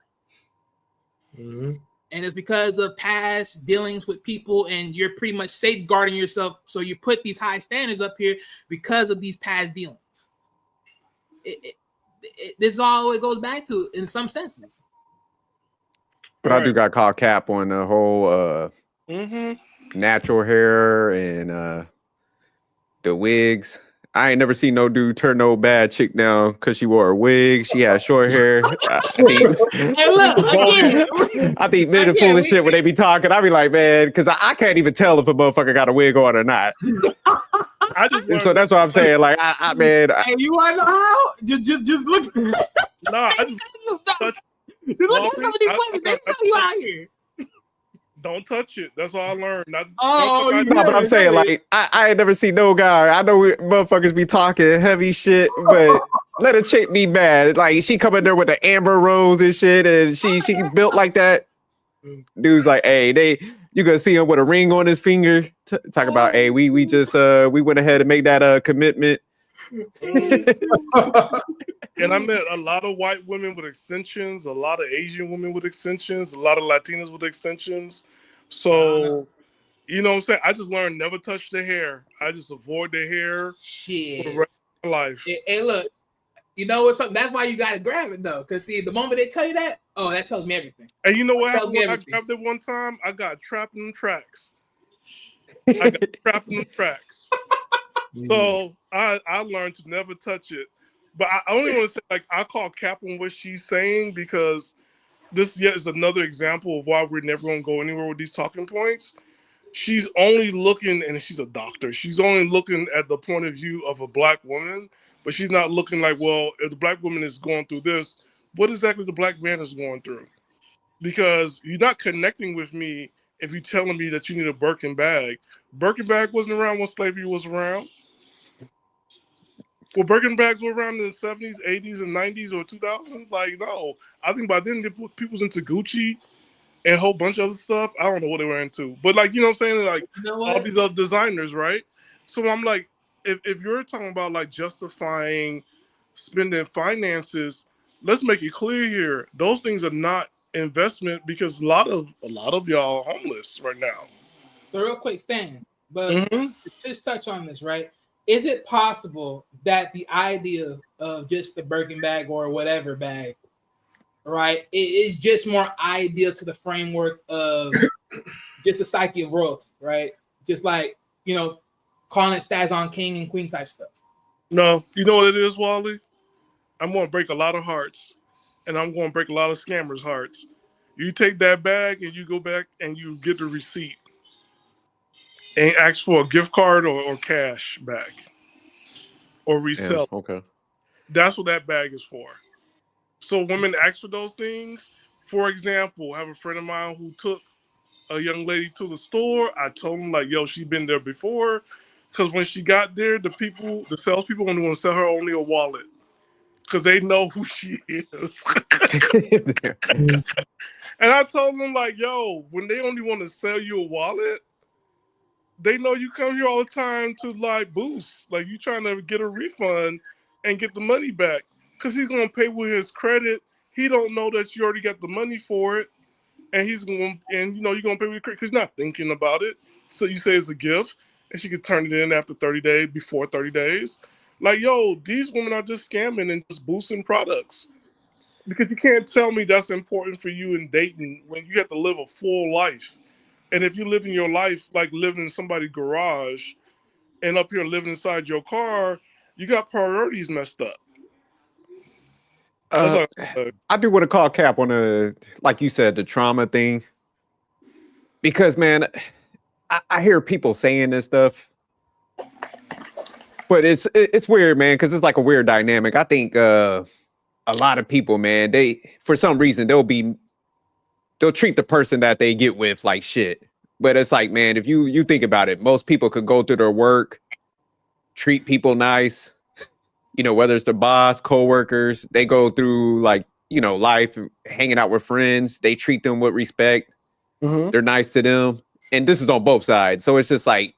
And it's because of past dealings with people, and you're pretty much safeguarding yourself. So you put these high standards up here because of these past dealings. This is all it goes back to in some senses. But I do got called cap on the whole natural hair and the wigs. I ain't never seen no dude turn no bad chick down because she wore a wig. She had short hair. I think men are full of shit when they be talking. I be like, man, because I can't even tell if a motherfucker got a wig on or not. So that's what I'm saying. Like, man. Hey, you want to know how? Just look. No, I just look at some of these women. They tell you out here. Don't touch it. That's all I learned. But I'm saying, like, I ain't never seen no guy. I know motherfuckers be talking heavy shit, but let a chick be bad. Like, she come in there with the Amber Rose and shit, and she built like that. Dude's like, hey, you gonna see him with a ring on his finger. Talk about, hey, we went ahead and make that commitment. And I met a lot of white women with extensions, a lot of Asian women with extensions, a lot of Latinas with extensions. So, you know what I'm saying? I just learned never touch the hair. I just avoid the hair for the rest of my life. Hey, look, you know what's something? That's why you gotta grab it though. Cause see, the moment they tell you that, that tells me everything. And you know what happened when I grabbed it one time? I got trapped in the tracks. So I learned to never touch it. But I only want to say, like, I call cap on what she's saying, because this is another example of why we're never going to go anywhere with these talking points. She's only looking, and she's a doctor, she's only looking at the point of view of a black woman, but she's not looking like, well, if the black woman is going through this, what exactly the black man is going through? Because you're not connecting with me if you're telling me that you need a Birkin bag. Birkin bag wasn't around when slavery was around. Well, Birkin bags were around in the 70s, 80s, and 90s or 2000s. Like, no. I think by then, people's into Gucci and a whole bunch of other stuff. I don't know what they were into. But, like, you know what I'm saying? Like, You know all what? these other designers, right? So I'm like, if you're talking about, like, justifying spending finances, let's make it clear here. Those things are not investment because a lot of y'all are homeless right now. So real quick, Stan, but Mm-hmm. to just touch on this, right? Is it possible that the idea of just the Birkin bag or whatever bag, right, it is just more ideal to the framework of just the psyche of royalty, right? Just like, you know, calling it stats on king and queen type stuff. No, you know what it is, Wally? I'm going to break a lot of hearts, and I'm going to break a lot of scammers' hearts. You take that bag and you go back and you get the receipt and ask for a gift card or cash back or resell. Yeah, okay. That's what that bag is for. So women ask for those things. For example, I have a friend of mine who took a young lady to the store. I told him, like, yo, she's been there before. Because when she got there, the salespeople only want to sell her only a wallet. Because they know who she is. And I told them, like, yo, when they only want to sell you a wallet, they know you come here all the time to, like, boost. Like, you trying to get a refund and get the money back. Because he's going to pay with his credit. He don't know that you already got the money for it. And he's going to, and, you know, you're going to pay with your credit because you're not thinking about it. So you say it's a gift. And she could turn it in after 30 days, before 30 days. Like, yo, these women are just scamming and just boosting products. Because you can't tell me that's important for you in dating when you have to live a full life. And if you live in your life like living in somebody's garage and up here living inside your car, you got priorities messed up. I do want to call cap on like you said, the trauma thing. Because, man, I hear people saying this stuff, but it's weird, man, because it's like a weird dynamic. I think a lot of people, man, they, for some reason, they'll treat the person that they get with like shit. But it's like, man, if you think about it, most people could go through their work, treat people nice, you know, whether it's their boss, coworkers, they go through, like, you know, life, hanging out with friends, they treat them with respect. Mm-hmm. They're nice to them. And this is on both sides. So it's just like,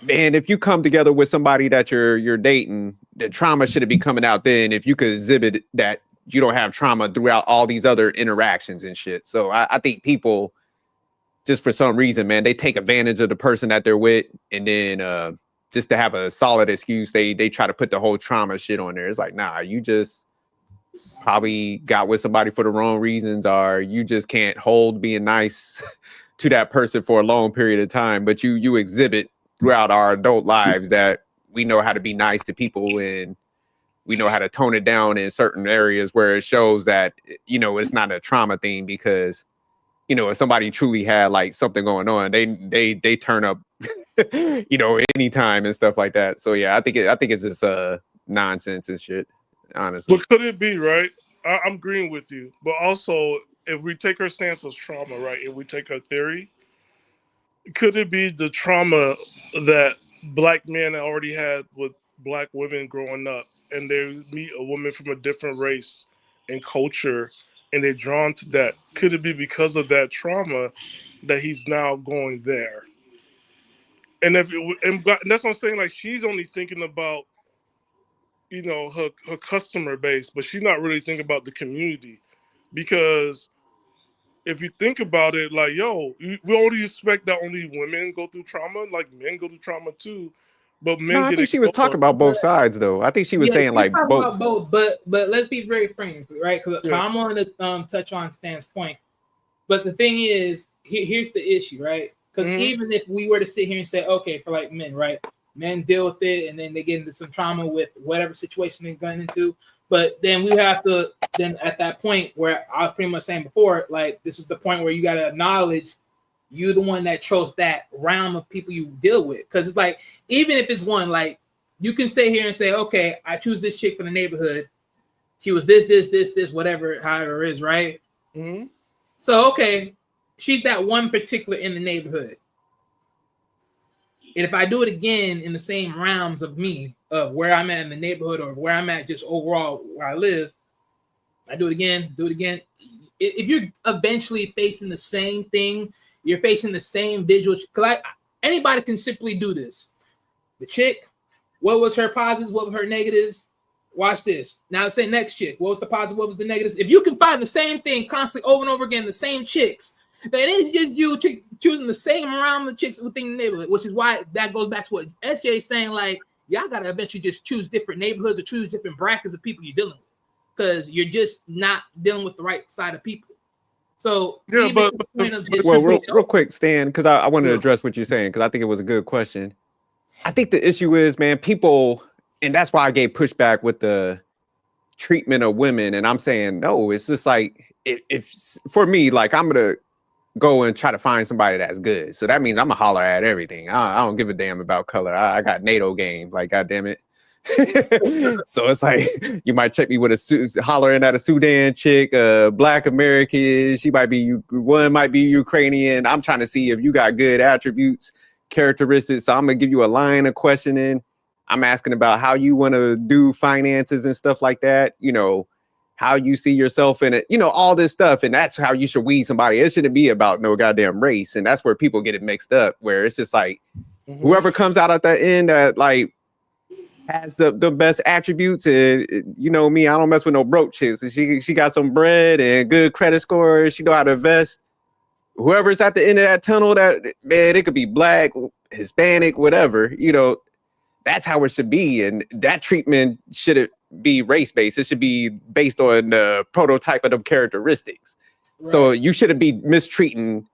man, if you come together with somebody that you're dating, the trauma shouldn't be coming out then if you could exhibit that you don't have trauma throughout all these other interactions and shit. So I think people, just for some reason, man, they take advantage of the person that they're with, and then just to have a solid excuse, they try to put the whole trauma shit on there. It's like, nah, you just probably got with somebody for the wrong reasons, or you just can't hold being nice to that person for a long period of time. But you exhibit throughout our adult lives that we know how to be nice to people, and we know how to tone it down in certain areas where it shows that, you know, it's not a trauma thing. Because, you know, if somebody truly had like something going on, they turn up, you know, anytime and stuff like that. So yeah, I think it's just nonsense and shit, honestly. But could it be, right? I'm agreeing with you. But also, if we take her stance as trauma, right, if we take her theory, could it be the trauma that black men already had with black women growing up, and they meet a woman from a different race and culture, and they're drawn to that? Could it be because of that trauma that he's now going there? And and that's what I'm saying. Like, she's only thinking about, you know, her customer base, but she's not really thinking about the community. Because if you think about it, like, yo, we only expect that only women go through trauma. Like, men go through trauma too, but No, men I get think she was talking ignored. about both sides, though. I think she was Yeah, saying let's like talk both. about both, but let's be very frank, right? Because Yeah. I'm going to touch on Stan's point. But the thing is, here's the issue, right? Because even if we were to sit here and say, okay, for like men, right? Men deal with it, and then they get into some trauma with whatever situation they've gone into. But then we have to, then at that point where I was pretty much saying before, like, this is the point where you got to acknowledge you're the one that chose that realm of people you deal with. Because it's like, even if it's one, like, you can sit here and say, okay, I choose this chick from the neighborhood. She was this, whatever, however it is, right? Mm-hmm. So, okay, she's that one particular in the neighborhood. And if I do it again in the same realms of me, of where I'm at in the neighborhood or where I'm at just overall where I live, I do it again. If you're eventually facing the same thing, you're facing the same visual. Because anybody can simply do this. The chick, what was her positives? What were her negatives? Watch this. Now let's say next chick. What was the positive? What was the negatives? If you can find the same thing constantly over and over again, the same chicks, then it's just you choosing the same round of chicks within the neighborhood, which is why that goes back to what SJ is saying. Like, y'all got to eventually just choose different neighborhoods or choose different brackets of people you're dealing with, because you're just not dealing with the right side of people. So, yeah, but real quick, Stan, because I wanted to address what you're saying, because I think it was a good question. I think the issue is, man, people, and that's why I gave pushback with the treatment of women. And I'm saying, no, it's just like, if for me, like, I'm going to go and try to find somebody that's good. So that means I'm going to holler at everything. I don't give a damn about color. I got NATO game, like, God damn it. So it's like, you might check me with hollering at a Sudan chick, Black American. One might be Ukrainian. I'm trying to see if you got good attributes, characteristics. So I'm gonna give you a line of questioning. I'm asking about how you want to do finances and stuff like that. You know, how you see yourself in it, you know, all this stuff. And that's how you should weed somebody. It shouldn't be about no goddamn race. And that's where people get it mixed up, where it's just like, whoever comes out at the end that like has the best attributes. And you know me, I don't mess with no broke chicks. And she got some bread and good credit score. She know how to invest. Whoever's at the end of that tunnel, that man, it could be Black, Hispanic, whatever, you know, that's how it should be. And that treatment shouldn't be race-based. It should be based on the prototype of them characteristics. Right. So you shouldn't be mistreating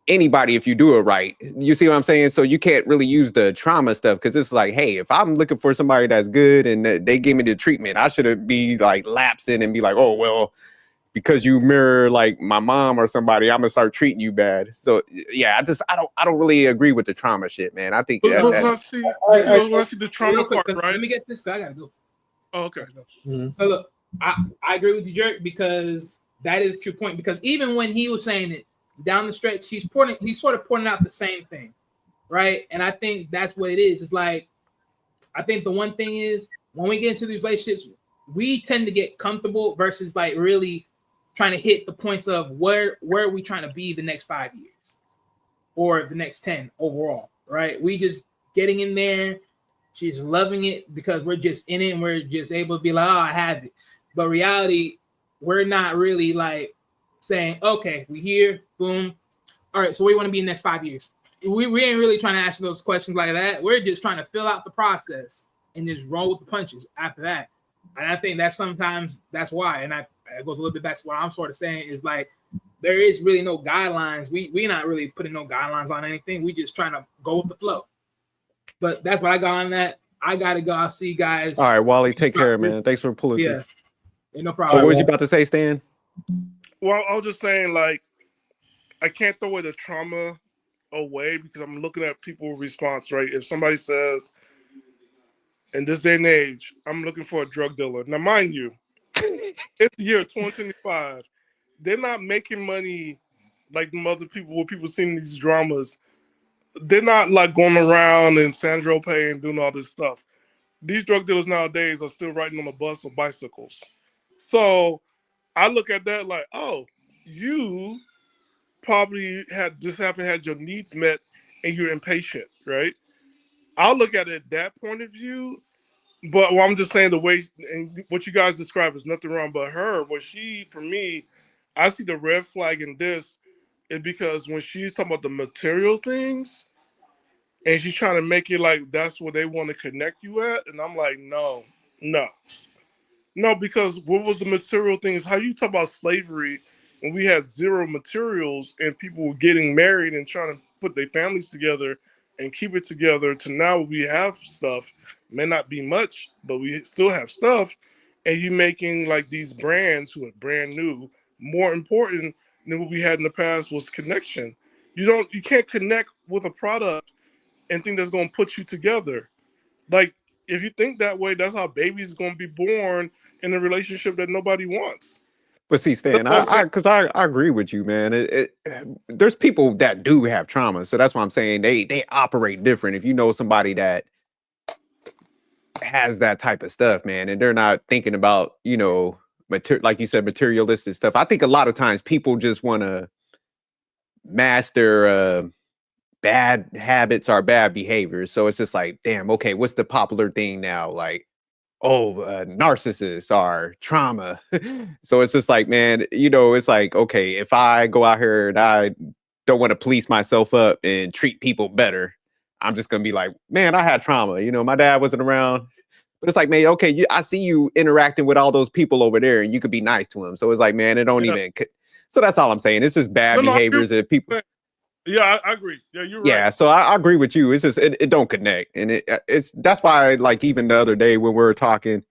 anybody if you do it right. You see what I'm saying? So you can't really use the trauma stuff, because it's like, hey, if I'm looking for somebody that's good and they give me the treatment, I shouldn't be like lapsing and be like, oh, well, because you mirror like my mom or somebody, I'm gonna start treating you bad. So yeah, I don't really agree with the trauma shit, man. I think when I see the trauma part, right? Let me get this, because I gotta go. Oh, okay. Mm-hmm. So look, I agree with you, Jerk, because that is a true point. Because even when he was saying it down the stretch, he's sort of pointing out the same thing, right? And I think that's what it is. It's like, I think the one thing is, when we get into these relationships, we tend to get comfortable versus like really trying to hit the points of where are we trying to be the next 5 years or the next 10 overall, right? We just getting in there, she's loving it because we're just in it and we're just able to be like, oh, I have it. But reality, we're not really like saying, okay, we here, boom. All right, so where do you want to be in the next 5 years? We ain't really trying to ask those questions like that. We're just trying to fill out the process and just roll with the punches after that. And I think that sometimes that's why. And it goes a little bit back to what I'm sort of saying is like, there is really no guidelines. We're not really putting no guidelines on anything. We just trying to go with the flow. But that's what I got on that. I got to go. I'll see you guys. All right, Wally, take care, man. Thanks for pulling through. Ain't no problem. What was you about to say, Stan? Well, I was just saying, like, I can't throw away the trauma away because I'm looking at people's response, right? If somebody says, in this day and age, I'm looking for a drug dealer. Now, mind you, it's the year 2025. They're not making money like the other people, what people seeing these dramas. They're not like going around in Sandro Pay and doing all this stuff. These drug dealers nowadays are still riding on a bus or bicycles. So I look at that like, oh, you probably haven't had your needs met and you're impatient, right? I'll look at it that point of view. But I'm just saying the way and what you guys describe is nothing wrong. But her, for me, I see the red flag in this is because when she's talking about the material things and she's trying to make it like that's where they want to connect you at. And I'm like, no, because what was the material things? How you talk about slavery when we had zero materials and people were getting married and trying to put their families together and keep it together to now we have stuff, may not be much, but we still have stuff. And you making like these brands who are brand new, more important than what we had in the past was connection. You can't connect with a product and think that's going to put you together. Like, if you think that way, that's how babies going to be born in a relationship that nobody wants. But see, Stan, I agree with you, man. There's people that do have trauma, so that's why I'm saying they operate different. If you know somebody that has that type of stuff, man, and they're not thinking about, you know, like you said, materialistic stuff. I think a lot of times people just want to master bad habits or bad behaviors. So it's just like, damn, okay, what's the popular thing now? Like, oh, narcissists are trauma. So it's just like, man, you know, it's like, okay, if I go out here and I don't want to police myself up and treat people better, I'm just gonna be like, man, I had trauma. You know, my dad wasn't around. But it's like, man, okay, I see you interacting with all those people over there, and you could be nice to them. So it's like, man, it don't even. So that's all I'm saying. It's just bad behaviors that people. Yeah, I agree. Yeah, you're right. Yeah, so I agree with you. It's just it don't connect, and it's that's why, like, even the other day when we were talking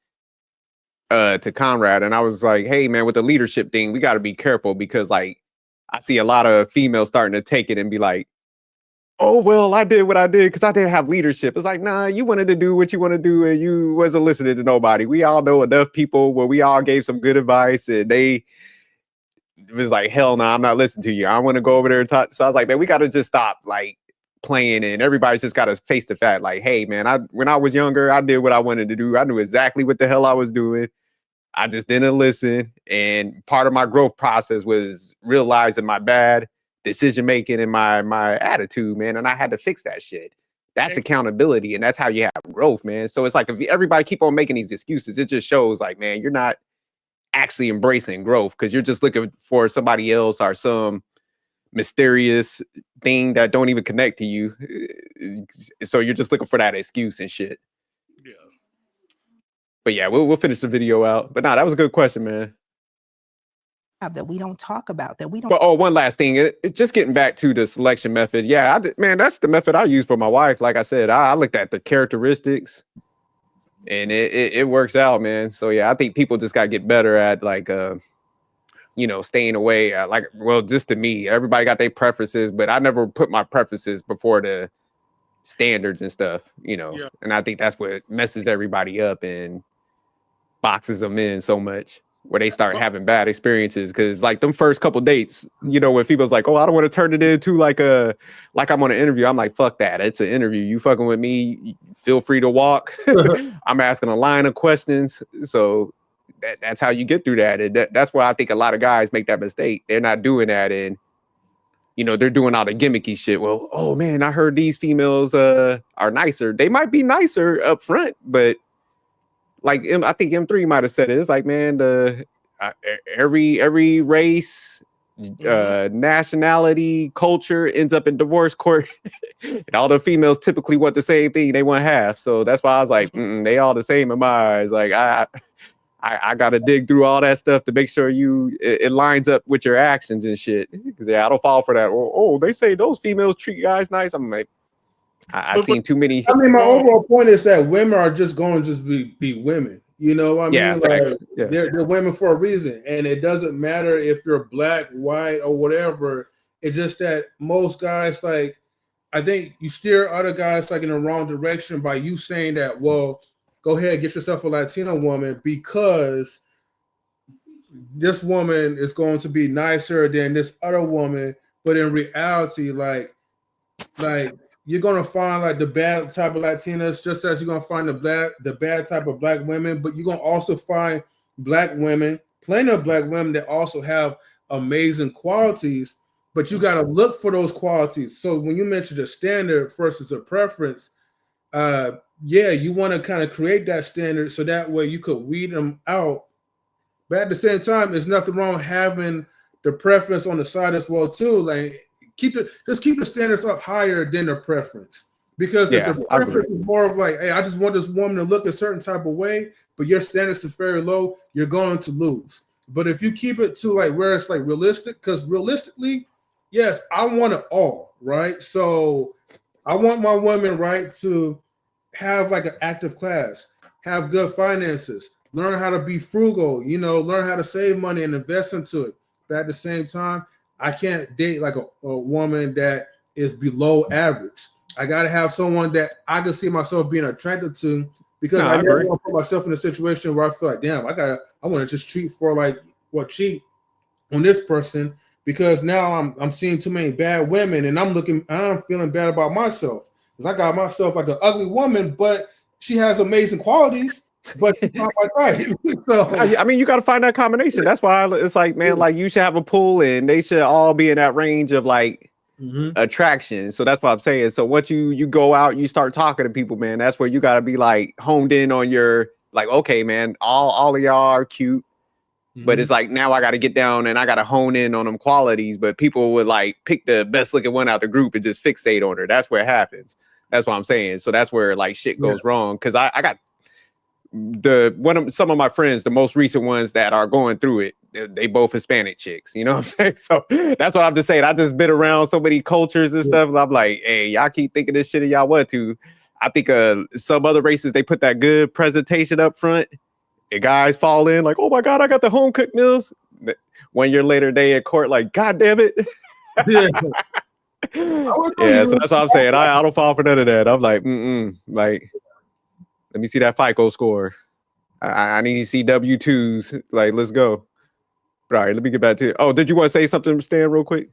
to Conrad, and I was like, hey, man, with the leadership thing, we got to be careful because, like, I see a lot of females starting to take it and be like, oh, well, I did what I did because I didn't have leadership. It's like, nah, you wanted to do what you want to do and you wasn't listening to nobody. We all know enough people where we all gave some good advice and they was like, hell no, I'm not listening to you. I want to go over there and talk. So I was like, man, we got to just stop like playing and everybody's just got to face the fact like, hey, man, when I was younger, I did what I wanted to do. I knew exactly what the hell I was doing. I just didn't listen. And part of my growth process was realizing my bad decision making and my attitude, man, and I had to fix that shit. That's accountability, and that's how you have growth, man. So it's like if everybody keep on making these excuses, it just shows like, man, you're not actually embracing growth because you're just looking for somebody else or some mysterious thing that don't even connect to you. So you're just looking for that excuse and shit. Yeah. But yeah, we'll finish the video out. But nah, that was a good question, man. That we don't talk about, that we don't. But one last thing, just getting back to the selection method. Yeah, man, that's the method I use for my wife. Like I said, I looked at the characteristics, and it works out, man. So yeah, I think people just gotta get better at like, you know, staying away. Like, well, just to me, everybody got their preferences, but I never put my preferences before the standards and stuff, you know. Yeah. And I think that's what messes everybody up and boxes them in so much, where they start having bad experiences. Because like them first couple dates, you know, when people's like, oh, I don't want to turn it into like I'm on an interview. I'm like, fuck that. It's an interview. You fucking with me, feel free to walk. I'm asking a line of questions. So that's how you get through that. And that's why I think a lot of guys make that mistake. They're not doing that. And, you know, they're doing all the gimmicky shit. Well, oh man, I heard these females are nicer. They might be nicer up front, but like I think M3 might have said it. It's like, man, every race, nationality, culture ends up in divorce court. And all the females typically want the same thing. They want half. So that's why I was like, they all the same in my eyes. Like I got to dig through all that stuff to make sure it lines up with your actions and shit. Because yeah, I don't fall for that. Oh, they say those females treat guys nice. I'm like, I've seen too many. I mean, my overall point is that women are just going to just be women. You know what I mean? Yeah, facts. Yeah. They're women for a reason. And it doesn't matter if you're black, white, or whatever. It's just that most guys, like, I think you steer other guys like in the wrong direction by you saying that, well, go ahead, get yourself a Latino woman because this woman is going to be nicer than this other woman. But in reality, like you're gonna find like the bad type of Latinas, just as you're gonna find the bad type of black women, but you're gonna also find black women, plenty of black women that also have amazing qualities, but you gotta look for those qualities. So when you mentioned a standard versus a preference, yeah, you want to kind of create that standard so that way you could weed them out. But at the same time, there's nothing wrong having the preference on the side as well too. Like keep the standards up higher than the preference, because if the preference is more of like, hey, I just want this woman to look a certain type of way, but your standards is very low, you're going to lose. But if you keep it to like where it's like realistic, because realistically, yes, I want it all, right? So I want my woman, right, to have like an active class, have good finances, learn how to be frugal, you know, learn how to save money and invest into it. But at the same time, I can't date like a woman that is below average. I got to have someone that I can see myself being attracted to, because I never want to put myself in a situation where I feel like, damn, I want to just cheat for like, well, cheat on this person because now I'm seeing too many bad women and I'm feeling bad about myself because I got myself like an ugly woman, but she has amazing qualities, but she's not my type. So I mean, you got to find that combination. That's why it's like, man, like you should have a pool and they should all be in that range of like attraction. So that's what I'm saying. So once you go out, you start talking to people, man, that's where you got to be like honed in on your like, okay, man, all of y'all are cute. But it's like now I got to get down and I got to hone in on them qualities. But people would like pick the best looking one out the group and just fixate on her. That's where it happens. That's what I'm saying. So that's where like shit goes wrong. Because I got some of my friends, the most recent ones that are going through it. They both Hispanic chicks. You know what I'm saying? So that's what I'm just saying. I just been around so many cultures and stuff. And I'm like, hey, y'all keep thinking this shit and y'all want to. I think some other races they put that good presentation up front. And guys fall in like, oh my God, I got the home cooked meals. 1 year later, they at court like, God damn it. Yeah, so that's what I'm saying. I don't fall for none of that. I'm like, like, let me see that FICO score. I need to see W-2s. Like, let's go. All right, let me get back to it. Oh, did you want to say something, Stan, real quick?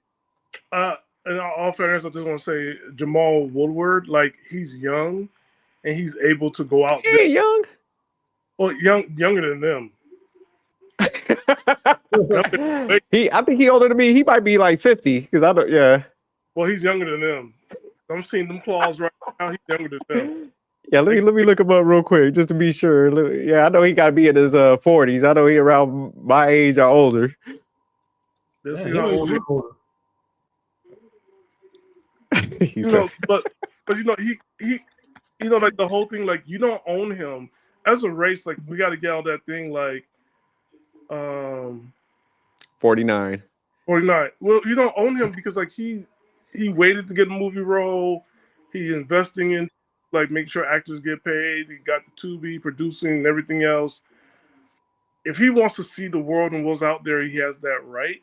In all fairness, I just want to say Jamal Woolard, like he's young and he's able to go out. He ain't young. Well, younger than them. I think he older than me. He might be like 50 because I don't. Yeah. Well, he's younger than them. I'm seeing them claws right now. He's younger than them. Yeah, let me look him up real quick just to be sure. Yeah, I know he got to be in his 40s. I know he around my age or older. Let's see how old he is. But he like the whole thing, like you don't own him as a race. Like we got to get all that thing, like 49. Well, you don't own him because like he waited to get a movie role. He investing in like make sure actors get paid. He got the Tubi producing and everything else. If he wants to see the world and what's out there, he has that right.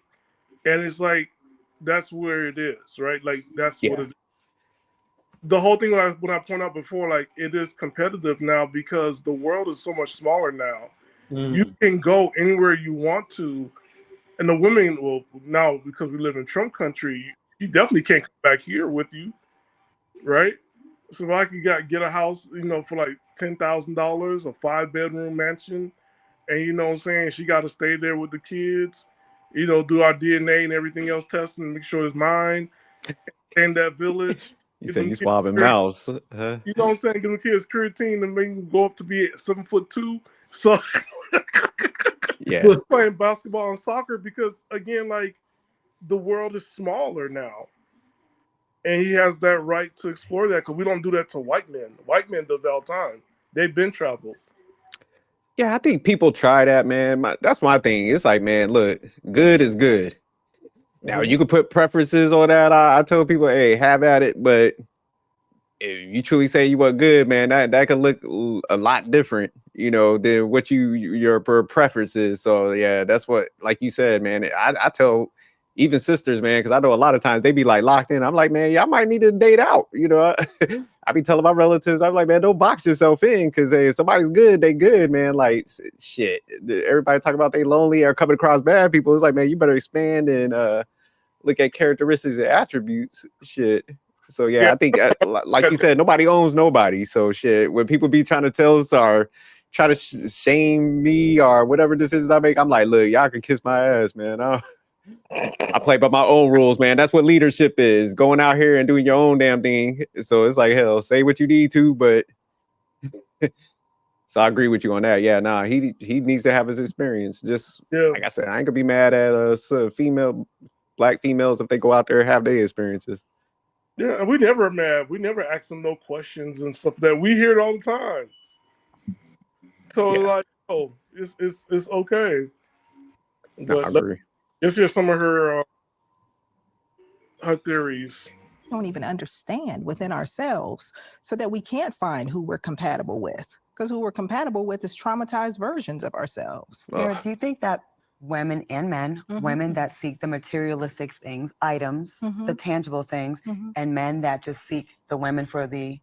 And it's like that's where it is, right? Like that's what it is. The whole thing, like when I point out before, like it is competitive now because the world is so much smaller now. You can go anywhere you want to, and the women will now because we live in Trump country. You definitely can't come back here with you, right? So if I could get a house, for like $10,000, a 5-bedroom mansion, and you know what I'm saying, she got to stay there with the kids, do our DNA and everything else testing and make sure it's mine, and that village. You say you swabbing mouths. You know what I'm saying? Give the kids creatine and make them go up to be 7'2". So yeah, playing basketball and soccer because again, like the world is smaller now, and he has that right to explore that because we don't do that to white men. White men does that all the time. They've been traveled. Yeah, I think people try that, man. That's my thing. It's like, man, look, good is good. Now you can put preferences on that. I tell people, hey, have at it. But if you truly say you want good, man, that could look a lot different, than what your preferences. So yeah, that's what, like you said, man. I tell even sisters, man, because I know a lot of times they be like locked in. I'm like, man, y'all might need to date out. I be telling my relatives, I'm like, man, don't box yourself in because if somebody's good, they good, man. Like shit, everybody talk about they lonely or coming across bad people. It's like, man, you better expand and look at characteristics and attributes. Shit. So yeah, I think like you said, nobody owns nobody. So shit, when people be trying to tell us or try to shame me or whatever decisions I make, I'm like, look, y'all can kiss my ass, man. I play by my own rules, man. That's what leadership is, going out here and doing your own damn thing. So it's like, hell, say what you need to, but so I agree with you on that. Yeah, nah, he needs to have his experience. Just like I said, I ain't gonna be mad at us black females if they go out there and have their experiences. Yeah, we never mad. We never ask them no questions and stuff that we hear it all the time. So like, it's okay. But I agree. Let's hear some of her theories. We don't even understand within ourselves so that we can't find who we're compatible with. Because who we're compatible with is traumatized versions of ourselves. Sarah, do you think that women and men, women that seek the materialistic things, items, the tangible things, and men that just seek the women for the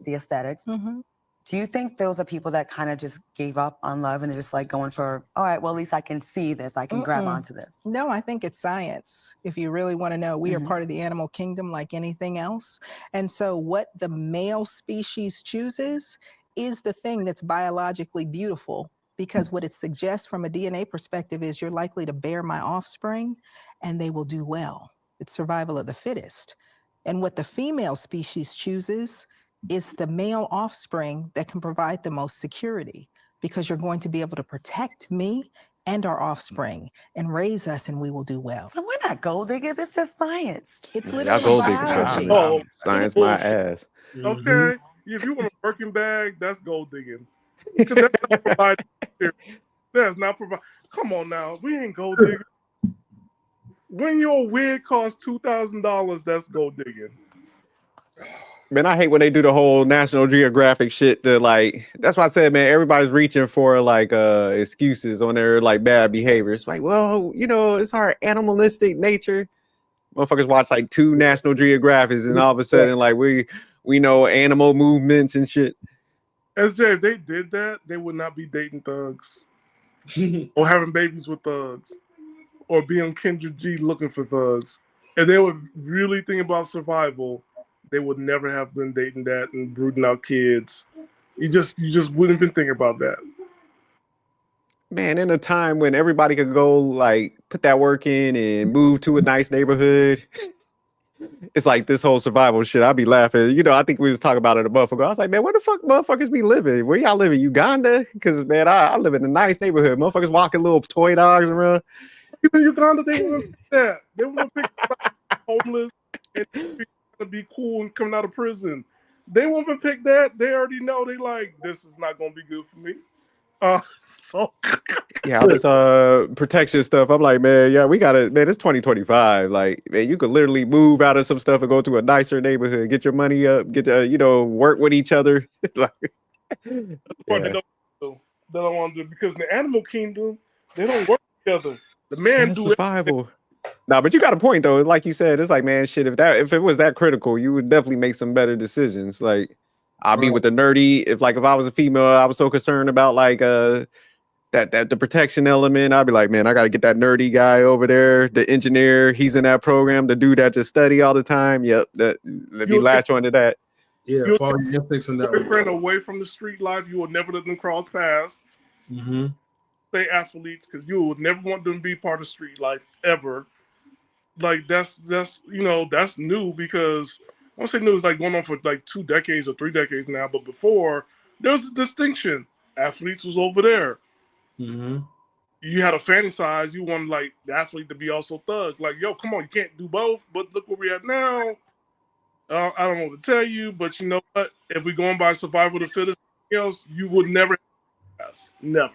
aesthetics, do Do you think those are people that kind of just gave up on love and they're just like going for, all right, well, at least I can see this, I can grab onto this? No, I think it's science. If you really want to know, we are part of the animal kingdom like anything else. And so what the male species chooses is the thing that's biologically beautiful, because what it suggests from a DNA perspective is you're likely to bear my offspring and they will do well. It's survival of the fittest. And what the female species chooses is the male offspring that can provide the most security, because you're going to be able to protect me and our offspring and raise us, and we will do well. So we're not gold diggers. It's just science. It's Y'all literally gold diggers, biology. Oh, science my ass. Okay, if you want a Birkin bag, that's gold digging. Because that's not provided. That's not provided. Come on now, we ain't gold digging. When your wig costs $2,000, that's gold digging. Man, I hate when they do the whole National Geographic shit. That's why I said, man, everybody's reaching for like excuses on their like bad behavior. It's like, well, you know, it's our animalistic nature. Motherfuckers watch like 2 National Geographics, and all of a sudden, like we know animal movements and shit. SJ, if they did that, they would not be dating thugs or having babies with thugs or being Kendra G looking for thugs. If they were really thinking about survival, they would never have been dating that and brooding out kids. You just wouldn't have been thinking about that. Man, in a time when everybody could go like put that work in and move to a nice neighborhood, it's like this whole survival shit. I'd be laughing. You know, I think we was talking about it a month ago. I was like, man, where the fuck motherfuckers be living? Where y'all living? Uganda? Because man, I live in a nice neighborhood. Motherfuckers walking little toy dogs around. Even Uganda, they want to pick that. They want to pick homeless and to be cool and coming out of prison. They won't even pick that. They already know. They like, this is not going to be good for me. So yeah, all this protection stuff. I'm like, man, yeah, we gotta, man, it's 2025. Like, man, you could literally move out of some stuff and go to a nicer neighborhood, get your money up, get you know, work with each other. Like, that's what they don't want to do, because in the animal kingdom, they don't work together. The man do survival. Nah, but you got a point though. Like you said, it's like, man, shit. If it was that critical, you would definitely make some better decisions. Like, I'll be with the nerdy. If I was a female, I was so concerned about like that the protection element. I'd be like, man, I got to get that nerdy guy over there, the engineer. He's in that program. The dude that just study all the time. Yep, let me latch onto that. Yeah, follow your instincts in that. Your friend away from the street life. You will never let them cross paths. Stay athletes, because you would never want them to be part of street life ever. Like that's you know, that's new, because I want to say new is like going on for like 2 decades or 3 decades now. But before, there was a distinction. Athletes was over there. You had to fantasize. You wanted like the athlete to be also thug. Like, yo, come on, you can't do both. But look where we at now. I don't know what to tell you, but you know what? If we're going by survival of the fittest, else you would never have. Never.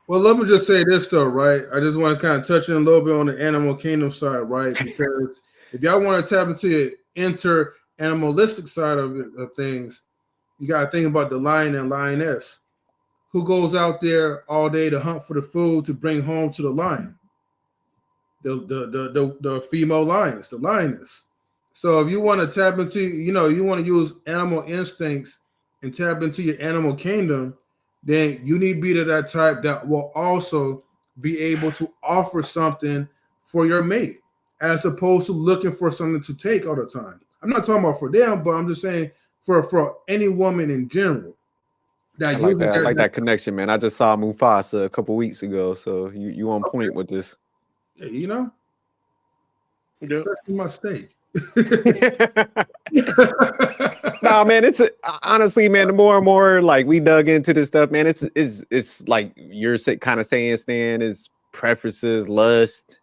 Well, let me just say this though, right? I just want to kind of touch in a little bit on the animal kingdom side, right? Because if y'all want to tap into the inter-animalistic side of things, you got to think about the lion and lioness. Who goes out there all day to hunt for the food to bring home to the lion? The female lions, the lioness. So if you want to tap into, you know, you want to use animal instincts and tap into your animal kingdom, then you need to be to that type that will also be able to offer something for your mate, as opposed to looking for something to take all the time. I'm not talking about for them, but I'm just saying for any woman in general. I like that connection, man. I just saw Mufasa a couple weeks ago, so you on point with this. Yeah, you know, that's my steak. Nah, man, it's honestly, man, the more and more like we dug into this stuff, man, it's like you're kind of saying, Stan, is preferences, lust,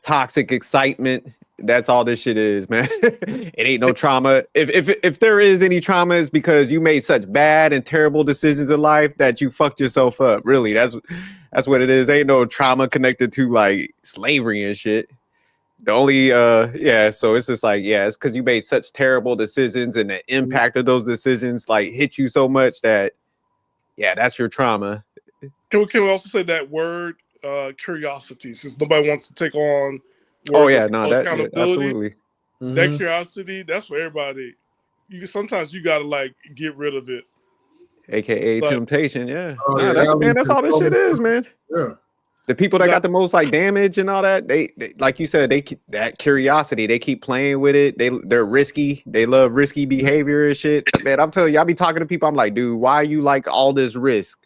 toxic excitement. That's all this shit is, man. It ain't no trauma. If there is any trauma, it's because you made such bad and terrible decisions in life that you fucked yourself up. Really, that's what it is. Ain't no trauma connected to like slavery and shit. The only so it's just like, it's because you made such terrible decisions, and the impact of those decisions like hit you so much that that's your trauma. Can we also say that word curiosity, since nobody wants to take on accountability? Absolutely. That curiosity, that's for everybody. Sometimes you gotta like get rid of it. AKA But- temptation. Yeah. Oh, Nah, yeah, that's that man. leads That's to all this so shit many- is, man. Yeah. The people that That- got the most like damage and all that, they like you said, that curiosity, they keep playing with it. They're risky. They love risky behavior and shit. Man, I'm telling you, I be talking to people. I'm like, dude, why you like all this risk?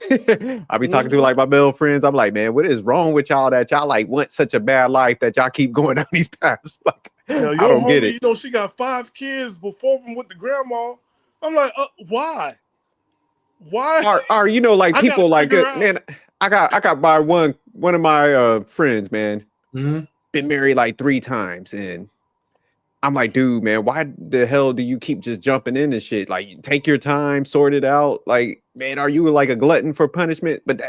I be talking to like my male friends. I'm like, man, what is wrong with y'all that y'all like want such a bad life that y'all keep going down these paths? Like, Your I don't get homie, it. you know, she got 5 kids before from with the grandma. I'm like, why? Why? Or you know, like I gotta people like figure out. man, I got by one of my friends, man, Mhm. been married like 3 times, and I'm like, dude, man, why the hell do you keep just jumping in this shit? Like, take your time, sort it out. Like, man, are you like a glutton for punishment? But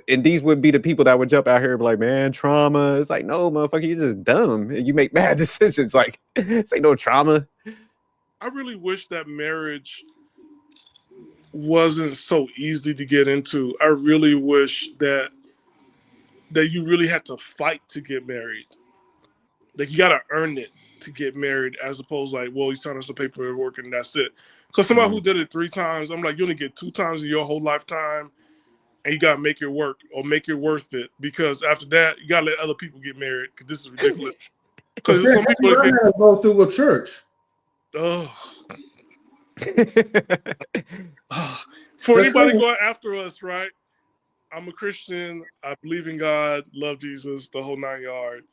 and these would be the people that would jump out here and be like, man, trauma. It's like, no, motherfucker, you're just dumb and you make bad decisions. Like, it's like no trauma. I really wish that marriage wasn't so easy to get into. I really wish that you really had to fight to get married. Like you gotta earn it to get married, as opposed like, well, you sign us some paperwork and that's it. Because somebody who did it 3 times, I'm like, you only get 2 times in your whole lifetime, and you gotta make it work or make it worth it. Because after that, you gotta let other people get married. Because this is ridiculous. Because some people I had to go through a church. For anybody going after us, right? I'm a Christian. I believe in God, love Jesus, the whole 9 yards.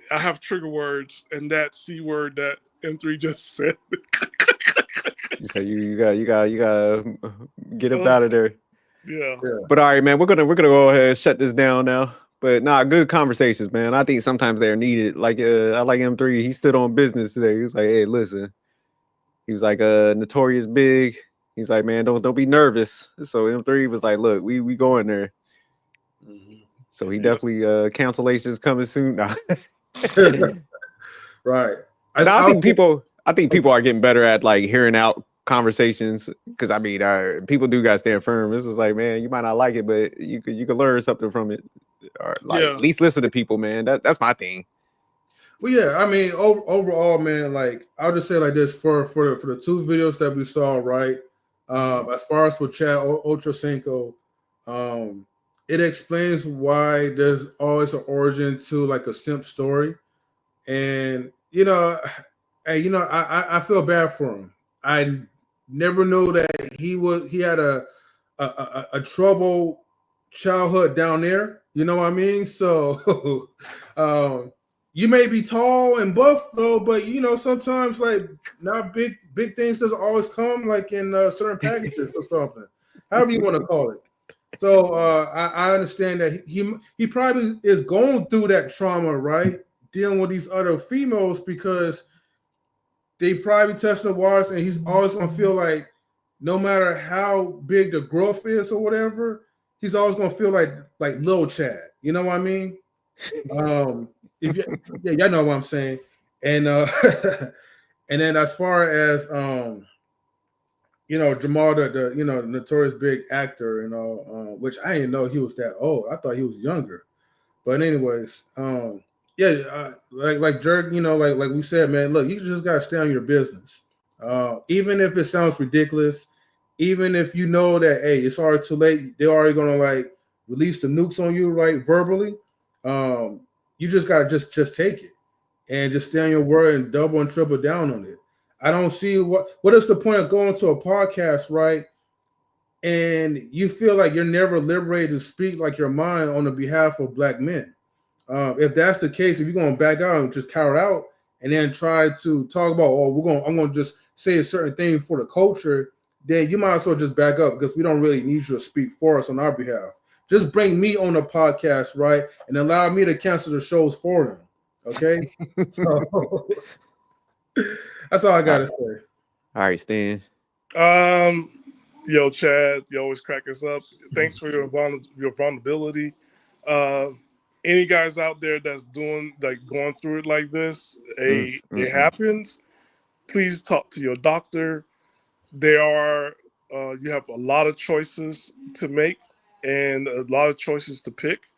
I have trigger words, and that C word that M3 just said. You say you gotta get up out of there. Yeah. But all right, man, we're gonna go ahead and shut this down now. But nah, good conversations, man. I think sometimes they're needed. Like I like M3. He stood on business today. He was like, hey, listen. He was like, Notorious big. He's like, man, don't be nervous. So M3 was like, look, we going there. So he definitely cancellations coming soon. Nah. Right. I think people are getting better at like hearing out conversations, because I mean, people do gotta stand firm. This is like, man, you might not like it, but you could learn something from it, or like at least listen to people, man. That's my thing. Well, yeah, I mean, overall, man, like I'll just say like this for the 2 videos that we saw, right? As far as for Chad Ochocinco, it explains why there's always an origin to like a simp story, and you know, hey, you know, I feel bad for him. I never knew that he had a troubled childhood down there. You know what I mean? So, you may be tall and buff though, but you know sometimes like not big things doesn't always come like in certain packages or something. However you want to call it. So I understand that he probably is going through that trauma, right? Dealing with these other females because they probably testing the waters, and he's always gonna feel like no matter how big the growth is or whatever, he's always gonna feel like Lil Chad. You know what I mean? Y'all know what I'm saying. And and then as far as you know, Jamal, the you know, notorious big actor, you know, which I didn't know he was that old. I thought he was younger. But anyways, like Jerk, you know, like we said, man, look, you just gotta stay on your business. Even if it sounds ridiculous, even if you know that hey, it's already too late, they're already gonna like release the nukes on you, right, verbally. You just gotta just take it and just stay on your word and double and triple down on it. I don't see what is the point of going to a podcast, right? And you feel like you're never liberated to speak like your mind on the behalf of Black men. If that's the case, if you're going to back out and just cower out and then try to talk about, I'm going to just say a certain thing for the culture, then you might as well just back up because we don't really need you to speak for us on our behalf. Just bring me on the podcast, right? And allow me to cancel the shows for them. Okay? So that's all I got to say. All right, Stan. Yo, Chad, you always crack us up. Thanks for your vulnerability. Any guys out there that's doing like going through it like this, it happens. Please talk to your doctor. There are you have a lot of choices to make and a lot of choices to pick.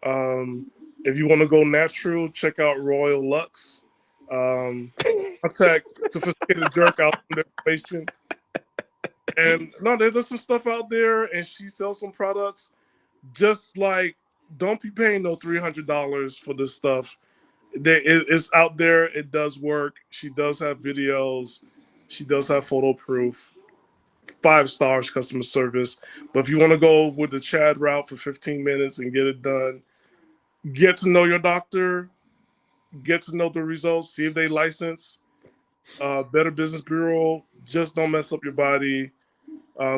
If you want to go natural, check out Royal Lux. Contact Sophisticated Jerk out in the information. And no, there's some stuff out there, and she sells some products. Just like, don't be paying no $300 for this stuff. It's out there. It does work. She does have videos. She does have photo proof. 5 stars customer service. But if you want to go with the Chad route for 15 minutes and get it done, get to know your doctor, get to know the results, see if they license. Better Business Bureau. Just don't mess up your body.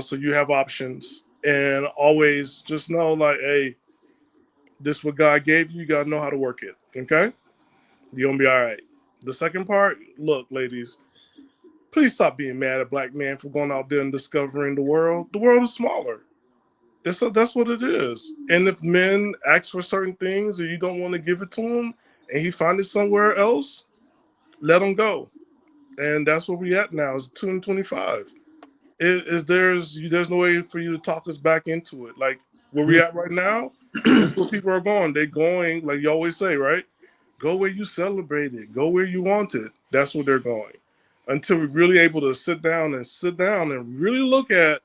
So you have options. And always just know, like, hey, this what God gave you. You got to know how to work it. Okay? You're going to be all right. The second part, look, ladies, please stop being mad at black men for going out there and discovering the world. The world is smaller. That's what it is. And if men ask for certain things and you don't want to give it to him and he find it somewhere else, let him go. And that's where we at now. It's 225. There's no way for you to talk us back into it. Like where we at right now, that's where people are going. They're going, like you always say, right? Go where you celebrate it. Go where you want it. That's where they're going. Until we're really able to sit down and really look at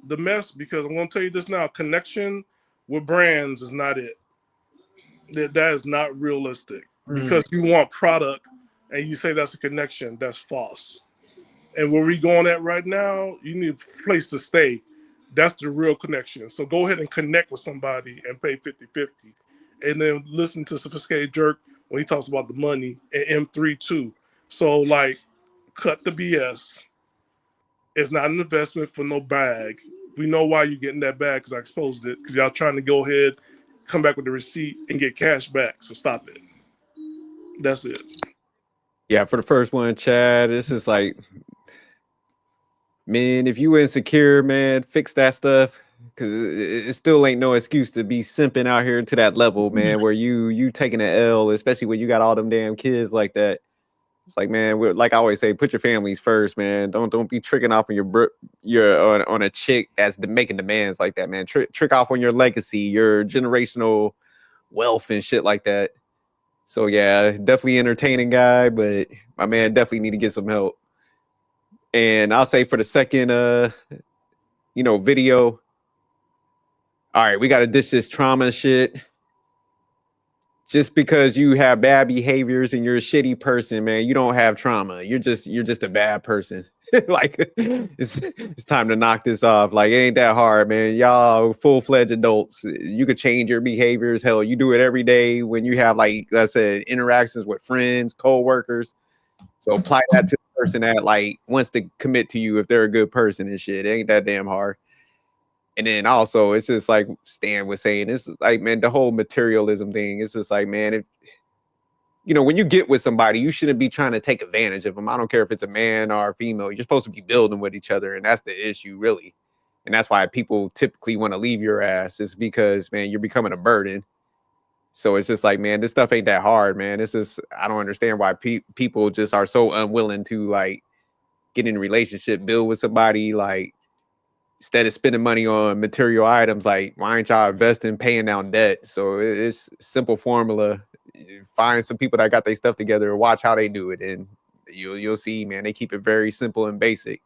the mess, because I'm going to tell you this now, connection with brands is not it. That is not realistic. Because you want product and you say that's a connection, that's false. And where we going at right now, you need a place to stay. That's the real connection. So go ahead and connect with somebody and pay 50-50. And then listen to Sophisticated Jerk when he talks about the money, and M3 too. So like, cut the BS. It's not an investment for no bag. We know why you're getting that bag, because I exposed it, because y'all trying to go ahead, come back with the receipt and get cash back. So stop it. That's it. Yeah, for the first one, Chad, this is like, man, if you insecure, man, fix that stuff, because it still ain't no excuse to be simping out here to that level, man, where you taking an L, especially when you got all them damn kids like that. It's like, man, like I always say, put your families first, man. Don't be tricking off on your on a chick that's making demands like that, man. Trick off on your legacy, your generational wealth and shit like that. So yeah, definitely entertaining guy, but my man definitely need to get some help. And I'll say for the second video, all right, we gotta ditch this trauma shit. Just because you have bad behaviors and you're a shitty person, man, you don't have trauma. You're just a bad person. Like it's time to knock this off. Like, it ain't that hard, man. Y'all full-fledged adults. You could change your behaviors. Hell, you do it every day when you have, like I said, interactions with friends, co-workers. So apply that to the person that like wants to commit to you if they're a good person and shit. It ain't that damn hard. And then also, it's just like Stan was saying, it's like, man, the whole materialism thing. It's just like, man, when you get with somebody, you shouldn't be trying to take advantage of them. I don't care if it's a man or a female. You're supposed to be building with each other. And that's the issue, really. And that's why people typically want to leave your ass. It's because, man, you're becoming a burden. So it's just like, man, this stuff ain't that hard, man. It's just, I don't understand why people just are so unwilling to, like, get in a relationship, build with somebody, like, instead of spending money on material items, like, why aren't y'all investing, paying down debt? So it's simple formula. Find some people that got their stuff together, watch how they do it, and you'll see, man, they keep it very simple and basic.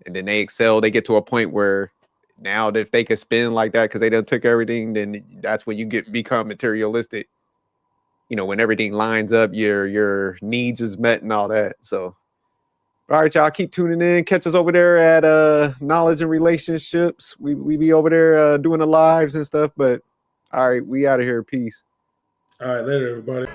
And then they excel. They get to a point where now if they can spend like that because they done took everything, then that's when you become materialistic. When everything lines up, your needs is met and all that. So all right, y'all, keep tuning in. Catch us over there at Knowledge and Relationships. We be over there doing the lives and stuff. But all right, we out of here. Peace. All right, later, everybody.